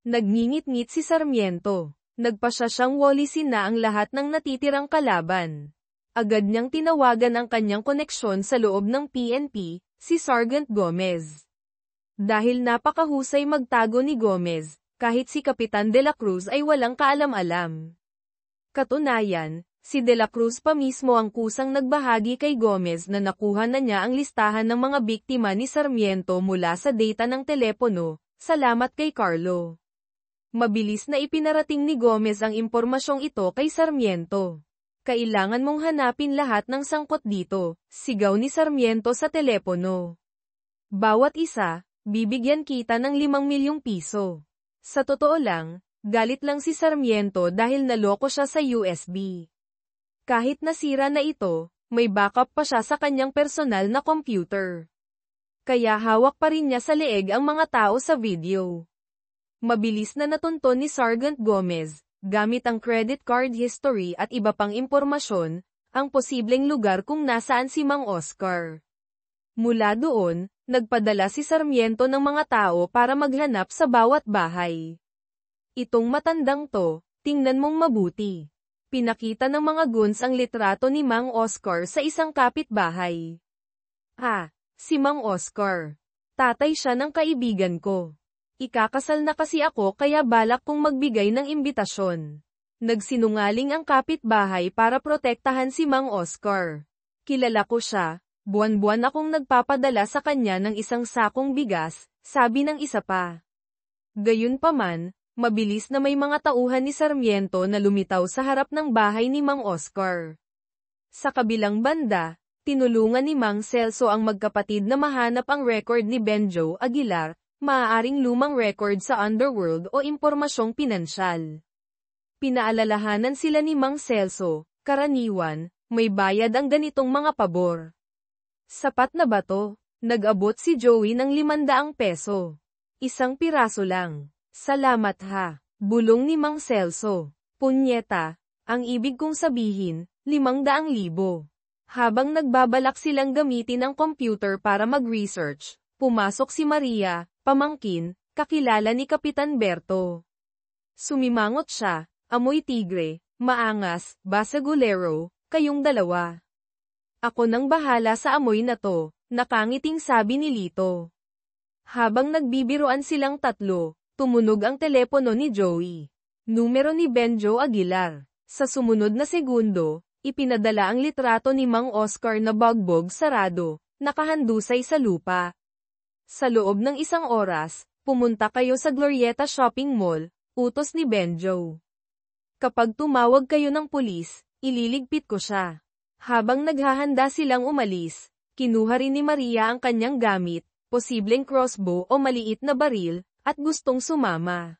A: Nagngingit-ngit si Sarmiento. Nagpa siya siyang walisin na ang lahat ng natitirang kalaban. Agad niyang tinawagan ang kanyang koneksyon sa loob ng PNP, si Sergeant Gomez. Dahil napakahusay magtago ni Gomez, kahit si Kapitan de la Cruz ay walang kaalam-alam. Katunayan, si de la Cruz pa mismo ang kusang nagbahagi kay Gomez na nakuha na niya ang listahan ng mga biktima ni Sarmiento mula sa data ng telepono, salamat kay Carlo. Mabilis na ipinarating ni Gomez ang impormasyong ito kay Sarmiento. Kailangan mong hanapin lahat ng sangkot dito, sigaw ni Sarmiento sa telepono. Bawat isa, bibigyan kita ng 5 milyong piso. Sa totoo lang, galit lang si Sarmiento dahil naloko siya sa USB. Kahit nasira na ito, may backup pa siya sa kanyang personal na computer. Kaya hawak pa rin niya sa leeg ang mga tao sa video. Mabilis na natunton ni Sergeant Gomez, gamit ang credit card history at iba pang impormasyon, ang posibleng lugar kung nasaan si Mang Oscar. Mula doon, nagpadala si Sarmiento ng mga tao para maghanap sa bawat bahay. Itong matandang to, tingnan mong mabuti. Pinakita ng mga goons ang litrato ni Mang Oscar sa isang kapitbahay. Si Mang Oscar. Tatay siya ng kaibigan ko. Ikakasal na kasi ako kaya balak kong magbigay ng imbitasyon. Nagsinungaling ang kapitbahay para protektahan si Mang Oscar. Kilala ko siya, buwan-buwan akong nagpapadala sa kanya ng isang sakong bigas, sabi ng isa pa. Gayunpaman, mabilis na may mga tauhan ni Sarmiento na lumitaw sa harap ng bahay ni Mang Oscar. Sa kabilang banda, tinulungan ni Mang Celso ang magkapatid na mahanap ang record ni Benjo Aguilar, maaaring lumang record sa underworld o impormasyong pinansyal. Pinaalalahanan sila ni Mang Celso, karaniwan, may bayad ang ganitong mga pabor. Sapat na ba to? Nag-abot si Joey ng 500 peso. Isang piraso lang. Salamat ha. Bulong ni Mang Celso. Punyeta, ang ibig kong sabihin, 500,000. Habang nagbabalak silang gamitin ang computer para mag-research, pumasok si Maria, pamangkin, kakilala ni Kapitan Berto. Sumimangot siya, amoy tigre, maangas, basagulero, kayong dalawa. Ako nang bahala sa amoy na to, nakangiting sabi ni Lito. Habang nagbibiruan silang tatlo, tumunog ang telepono ni Joey. Numero ni Benjo Aguilar. Sa sumunod na segundo, ipinadala ang litrato ni Mang Oscar na bagbog sarado, nakahandusay sa lupa. Sa loob ng 1 oras, pumunta kayo sa Glorieta Shopping Mall, utos ni Benjo. Kapag tumawag kayo ng pulis, ililigpit ko siya. Habang naghahanda silang umalis, kinuha rin ni Maria ang kanyang gamit, posibleng crossbow o maliit na baril, at gustong sumama.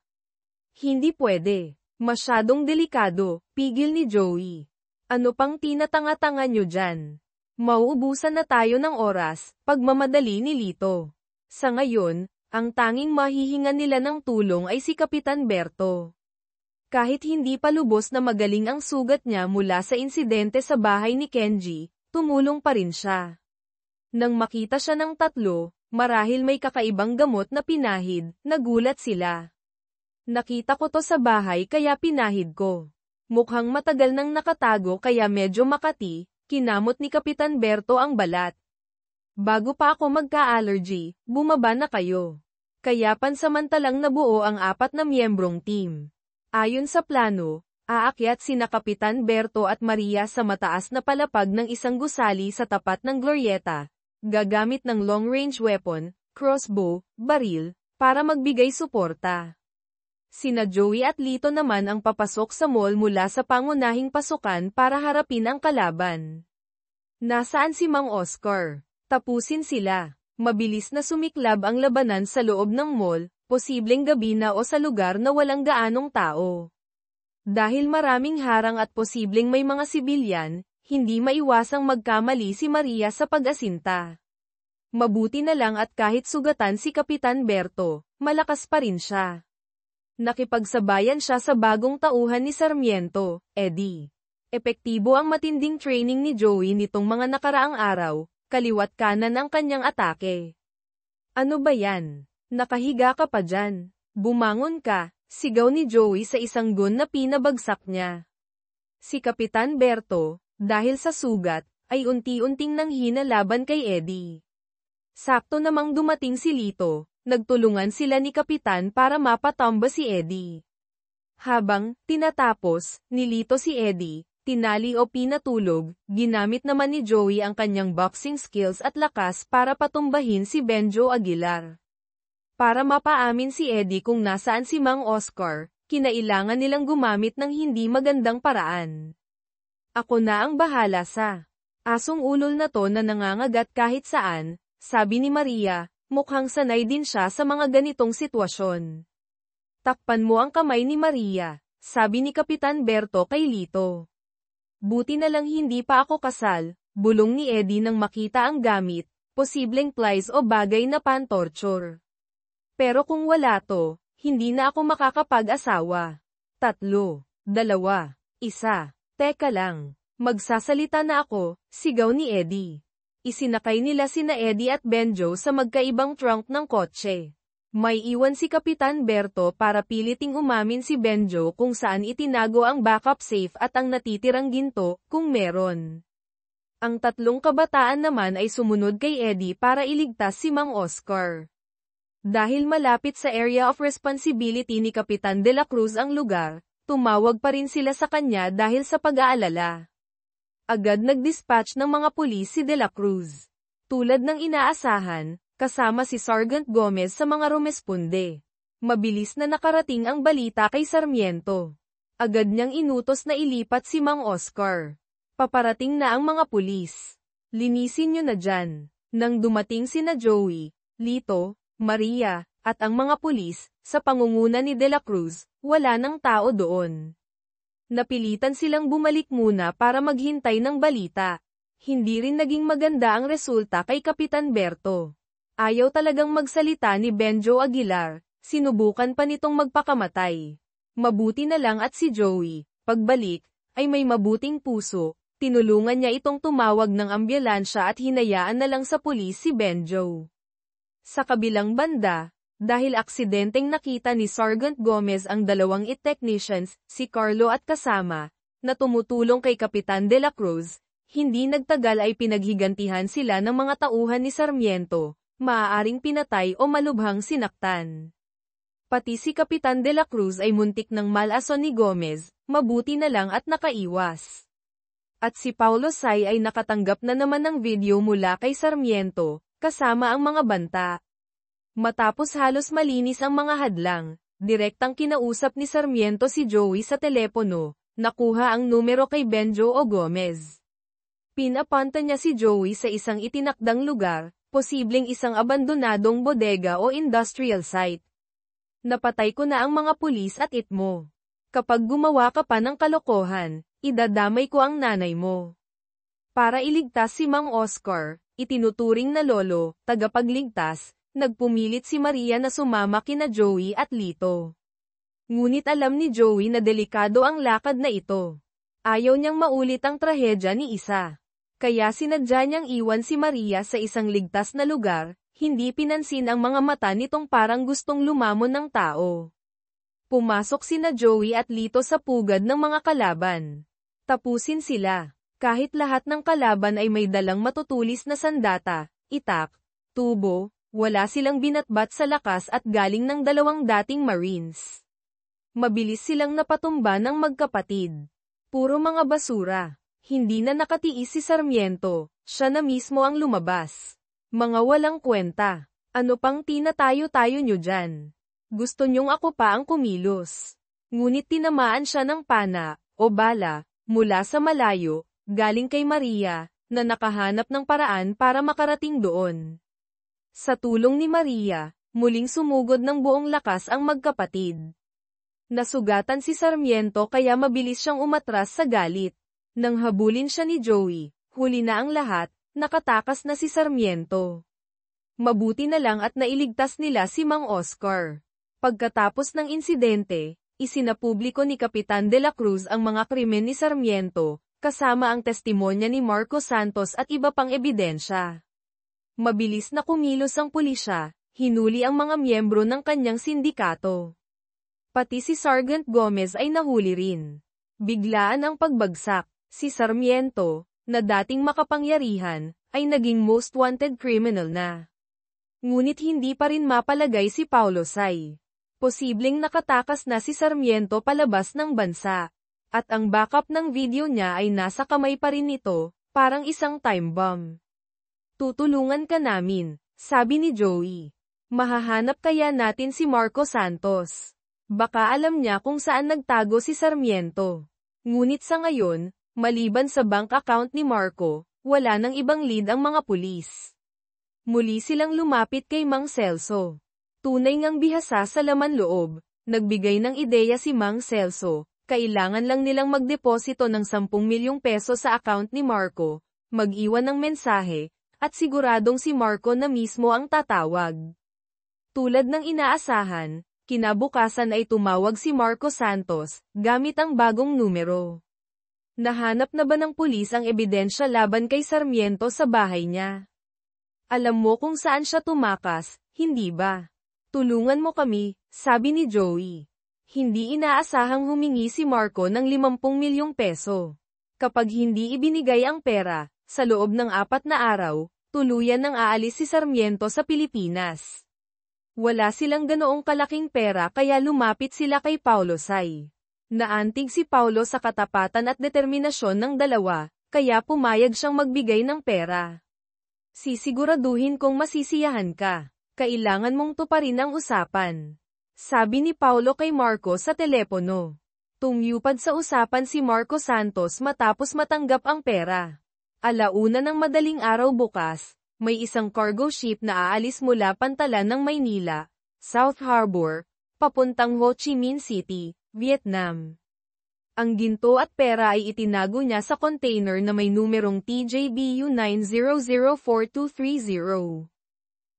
A: Hindi pwede. Masyadong delikado, pigil ni Joey. Ano pang tinatanga-tanga nyo dyan? Mauubusan na tayo ng oras, pagmamadali ni Lito. Sa ngayon, ang tanging mahihingan nila ng tulong ay si Kapitan Berto. Kahit hindi pa lubos na magaling ang sugat niya mula sa insidente sa bahay ni Kenji, tumulong pa rin siya. Nang makita siya ng tatlo, marahil may kakaibang gamot na pinahid, nagulat sila. Nakita ko to sa bahay kaya pinahid ko. Mukhang matagal nang nakatago kaya medyo makati, kinamot ni Kapitan Berto ang balat. Bago pa ako magka-allergy, bumaba na kayo. Kaya pansamantalang nabuo ang 4 na miyembrong team. Ayon sa plano, aakyat sina Kapitan Berto at Maria sa mataas na palapag ng isang gusali sa tapat ng Glorieta, gagamit ng long-range weapon, crossbow, baril, para magbigay suporta. Sina Joey at Lito naman ang papasok sa mall mula sa pangunahing pasukan para harapin ang kalaban. Nasaan si Mang Oscar? Tapusin sila. Mabilis na sumiklab ang labanan sa loob ng mall, posibleng gabi na o sa lugar na walang gaanong tao. Dahil maraming harang at posibleng may mga sibilyan, hindi maiwasang magkamali si Maria sa pag-asinta. Mabuti na lang at kahit sugatan si Kapitan Berto, malakas pa rin siya. Nakipagsabayan siya sa bagong tauhan ni Sarmiento, Eddie. Epektibo ang matinding training ni Joey nitong mga nakaraang araw, kaliwat kanan ang kanyang atake. Ano ba yan? Nakahiga ka pa dyan. Bumangon ka, sigaw ni Joey sa isang gun na pinabagsak niya. Si Kapitan Berto, dahil sa sugat, ay unti-unting nanghina laban kay Eddie. Sakto namang dumating si Lito. Nagtulungan sila ni Kapitan para mapatamba si Eddie. Habang tinatapos, nilito si Eddie, tinali o pinatulog, ginamit naman ni Joey ang kanyang boxing skills at lakas para patumbahin si Benjo Aguilar. Para mapaamin si Eddie kung nasaan si Mang Oscar, kinailangan nilang gumamit ng hindi magandang paraan. Ako na ang bahala sa asong ulol na to na nangangagat kahit saan, sabi ni Maria. Mukhang sanay din siya sa mga ganitong sitwasyon. Takpan mo ang kamay ni Maria, sabi ni Kapitan Berto kay Lito. Buti na lang hindi pa ako kasal, bulong ni Eddie nang makita ang gamit, posibleng plies o bagay na pan-torture. Pero kung wala to, hindi na ako makakapag-asawa. 3, 2, 1, teka lang, magsasalita na ako, sigaw ni Eddie. Isinakay nila sina Eddie at Benjo sa magkaibang trunk ng kotse. May iwan si Kapitan Berto para piliting umamin si Benjo kung saan itinago ang backup safe at ang natitirang ginto, kung meron. Ang 3 kabataan naman ay sumunod kay Eddie para iligtas si Mang Oscar. Dahil malapit sa area of responsibility ni Kapitan De La Cruz ang lugar, tumawag pa rin sila sa kanya dahil sa pag-aalala. Agad nag-dispatch ng mga pulis si De La Cruz. Tulad ng inaasahan, kasama si Sergeant Gomez sa mga rumesponde. Mabilis na nakarating ang balita kay Sarmiento. Agad niyang inutos na ilipat si Mang Oscar. Paparating na ang mga pulis. Linisin nyo na dyan. Nang dumating sina Joey, Lito, Maria, at ang mga pulis, sa pangunguna ni De La Cruz, wala nang tao doon. Napilitan silang bumalik muna para maghintay ng balita. Hindi rin naging maganda ang resulta kay Kapitan Berto. Ayaw talagang magsalita ni Benjo Aguilar, sinubukan pa nitong magpakamatay. Mabuti na lang at si Joey, pagbalik, ay may mabuting puso, tinulungan niya itong tumawag ng ambulansya at hinayaan na lang sa pulis si Benjo. Sa kabilang banda, dahil aksidenteng nakita ni Sergeant Gomez ang dalawang IT technicians, si Carlo at kasama, na tumutulong kay Kapitan De La Cruz, hindi nagtagal ay pinaghigantihan sila ng mga tauhan ni Sarmiento, maaaring pinatay o malubhang sinaktan. Pati si Kapitan De La Cruz ay muntik ng malason ni Gomez, mabuti na lang at nakaiwas. At si Paulo Say ay nakatanggap na naman ng video mula kay Sarmiento, kasama ang mga banta. Matapos halos malinis ang mga hadlang, direktang kinausap ni Sarmiento si Joey sa telepono, nakuha ang numero kay Benjo o Gomez. Pinapunta niya si Joey sa isang itinakdang lugar, posibleng isang abandonadong bodega o industrial site. Napatay ko na ang mga pulis at itmo. Kapag gumawa ka pa ng kalokohan, idadamay ko ang nanay mo. Para iligtas si Mang Oscar, itinuturing na lolo, tagapagligtas, nagpumilit si Maria na sumama kina Joey at Lito. Ngunit alam ni Joey na delikado ang lakad na ito. Ayaw niyang maulit ang trahedya ni Isa. Kaya sinadya niyang iwan si Maria sa isang ligtas na lugar, hindi pinansin ang mga mata nitong parang gustong lumamon ng tao. Pumasok sina Joey at Lito sa pugad ng mga kalaban. Tapusin sila. Kahit lahat ng kalaban ay may dalang matutulis na sandata, itak, tubo, wala silang binatbat sa lakas at galing ng dalawang dating Marines. Mabilis silang napatumba ng magkapatid. Puro mga basura. Hindi na nakatiis si Sarmiento, siya na mismo ang lumabas. Mga walang kwenta. Ano pang tinatayo-tayo nyo dyan? Gusto nyong ako pa ang kumilos. Ngunit tinamaan siya ng pana, o bala, mula sa malayo, galing kay Maria, na nakahanap ng paraan para makarating doon. Sa tulong ni Maria, muling sumugod ng buong lakas ang magkapatid. Nasugatan si Sarmiento kaya mabilis siyang umatras sa galit. Nang habulin siya ni Joey, huli na ang lahat, nakatakas na si Sarmiento. Mabuti na lang at nailigtas nila si Mang Oscar. Pagkatapos ng insidente, isinapubliko ni Kapitan De La Cruz ang mga krimen ni Sarmiento, kasama ang testimonya ni Marco Santos at iba pang ebidensya. Mabilis na kumilos ang pulisya, hinuli ang mga miyembro ng kanyang sindikato. Pati si Sergeant Gomez ay nahuli rin. Biglaan ang pagbagsak, si Sarmiento, na dating makapangyarihan, ay naging most wanted criminal na. Ngunit hindi pa rin mapalagay si Paulo Say. Posibleng nakatakas na si Sarmiento palabas ng bansa. At ang backup ng video niya ay nasa kamay pa rin nito, parang isang time bomb. Tutulungan ka namin, sabi ni Joey. Mahahanap kaya natin si Marco Santos. Baka alam niya kung saan nagtago si Sarmiento. Ngunit sa ngayon, maliban sa bank account ni Marco, wala nang ibang lead ang mga pulis. Muli silang lumapit kay Mang Celso. Tunay ngang bihasa sa laman loob, nagbigay ng ideya si Mang Celso, kailangan lang nilang magdeposito ng 10 milyong peso sa account ni Marco, mag-iwan ng mensahe, at siguradong si Marco na mismo ang tatawag. Tulad ng inaasahan, kinabukasan ay tumawag si Marco Santos, gamit ang bagong numero. Nahanap na ba ng pulis ang ebidensya laban kay Sarmiento sa bahay niya? Alam mo kung saan siya tumakas, hindi ba? Tulungan mo kami, sabi ni Joey. Hindi inaasahang humingi si Marco ng 50 milyong peso. Kapag hindi ibinigay ang pera, sa loob ng 4 na araw, tuluyan nang aalis si Sarmiento sa Pilipinas. Wala silang ganoong kalaking pera kaya lumapit sila kay Paulo Say. Naantig si Paulo sa katapatan at determinasyon ng dalawa, kaya pumayag siyang magbigay ng pera. Sisiguraduhin kong masisiyahan ka. Kailangan mong tuparin ang usapan. Sabi ni Paulo kay Marco sa telepono. Tumyupad sa usapan si Marco Santos matapos matanggap ang pera. Alauna ng madaling araw bukas, may isang cargo ship na aalis mula Pantalan ng Maynila, South Harbor, papuntang Ho Chi Minh City, Vietnam. Ang ginto at pera ay itinago niya sa container na may numerong TJBU 9004230.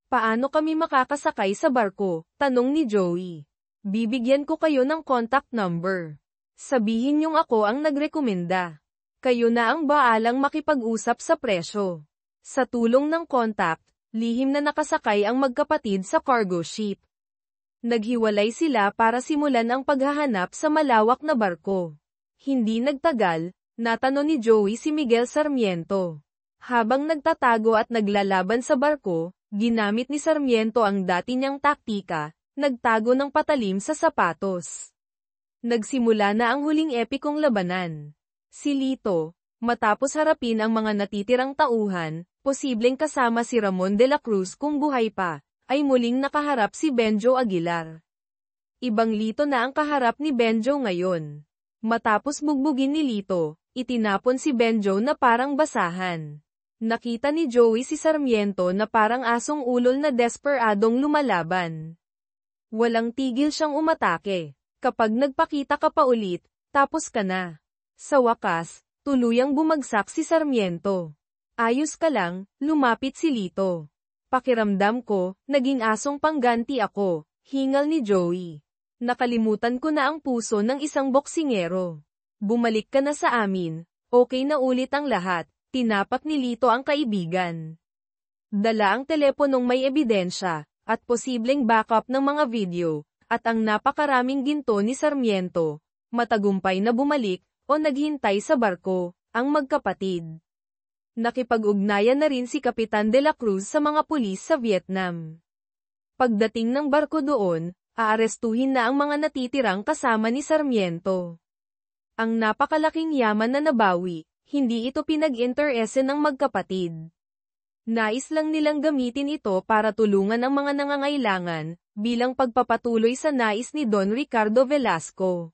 A: Paano kami makakasakay sa barko? Tanong ni Joey. Bibigyan ko kayo ng contact number. Sabihin niyong ako ang nagrekomenda. Kayo na ang baalang makipag-usap sa presyo. Sa tulong ng contact, lihim na nakasakay ang magkapatid sa cargo ship. Naghiwalay sila para simulan ang paghahanap sa malawak na barko. Hindi nagtagal, natanong ni Joey si Miguel Sarmiento. Habang nagtatago at naglalaban sa barko, ginamit ni Sarmiento ang dati niyang taktika, nagtago ng patalim sa sapatos. Nagsimula na ang huling epikong labanan. Si Lito, matapos harapin ang mga natitirang tauhan, posibleng kasama si Ramon de la Cruz kung buhay pa, ay muling nakaharap si Benjo Aguilar. Ibang Lito na ang kaharap ni Benjo ngayon. Matapos bugbugin ni Lito, itinapon si Benjo na parang basahan. Nakita ni Joey si Sarmiento na parang asong ulol na desperadong lumalaban. Walang tigil siyang umatake. Kapag nagpakita ka pa ulit, tapos ka na. Sa wakas, tuluyang bumagsak si Sarmiento. Ayos ka lang, lumapit si Lito. Pakiramdam ko, naging asong pangganti ako, hingal ni Joey. Nakalimutan ko na ang puso ng isang boksingero. Bumalik ka na sa amin, okay na ulit ang lahat, tinapak ni Lito ang kaibigan. Dala ang teleponong may ebidensya, at posibleng backup ng mga video, at ang napakaraming ginto ni Sarmiento, matagumpay na bumalik, o naghintay sa barko, ang magkapatid. Nakipag-ugnayan na rin si Kapitan de la Cruz sa mga pulis sa Vietnam. Pagdating ng barko doon, aarestuhin na ang mga natitirang kasama ni Sarmiento. Ang napakalaking yaman na nabawi, hindi ito pinag-interese ng magkapatid. Nais lang nilang gamitin ito para tulungan ang mga nangangailangan, bilang pagpapatuloy sa nais ni Don Ricardo Velasco.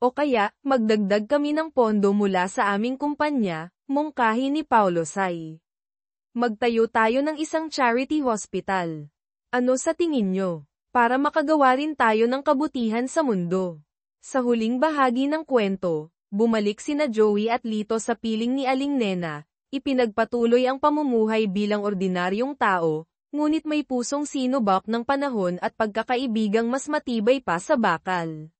A: O kaya, magdagdag kami ng pondo mula sa aming kumpanya, mungkahi ni Paulo Say. Magtayo tayo ng isang charity hospital. Ano sa tingin nyo? Para makagawa rin tayo ng kabutihan sa mundo. Sa huling bahagi ng kwento, bumalik sina Joey at Lito sa piling ni Aling Nena, ipinagpatuloy ang pamumuhay bilang ordinaryong tao, ngunit may pusong sinubak ng panahon at pagkakaibigang mas matibay pa sa bakal.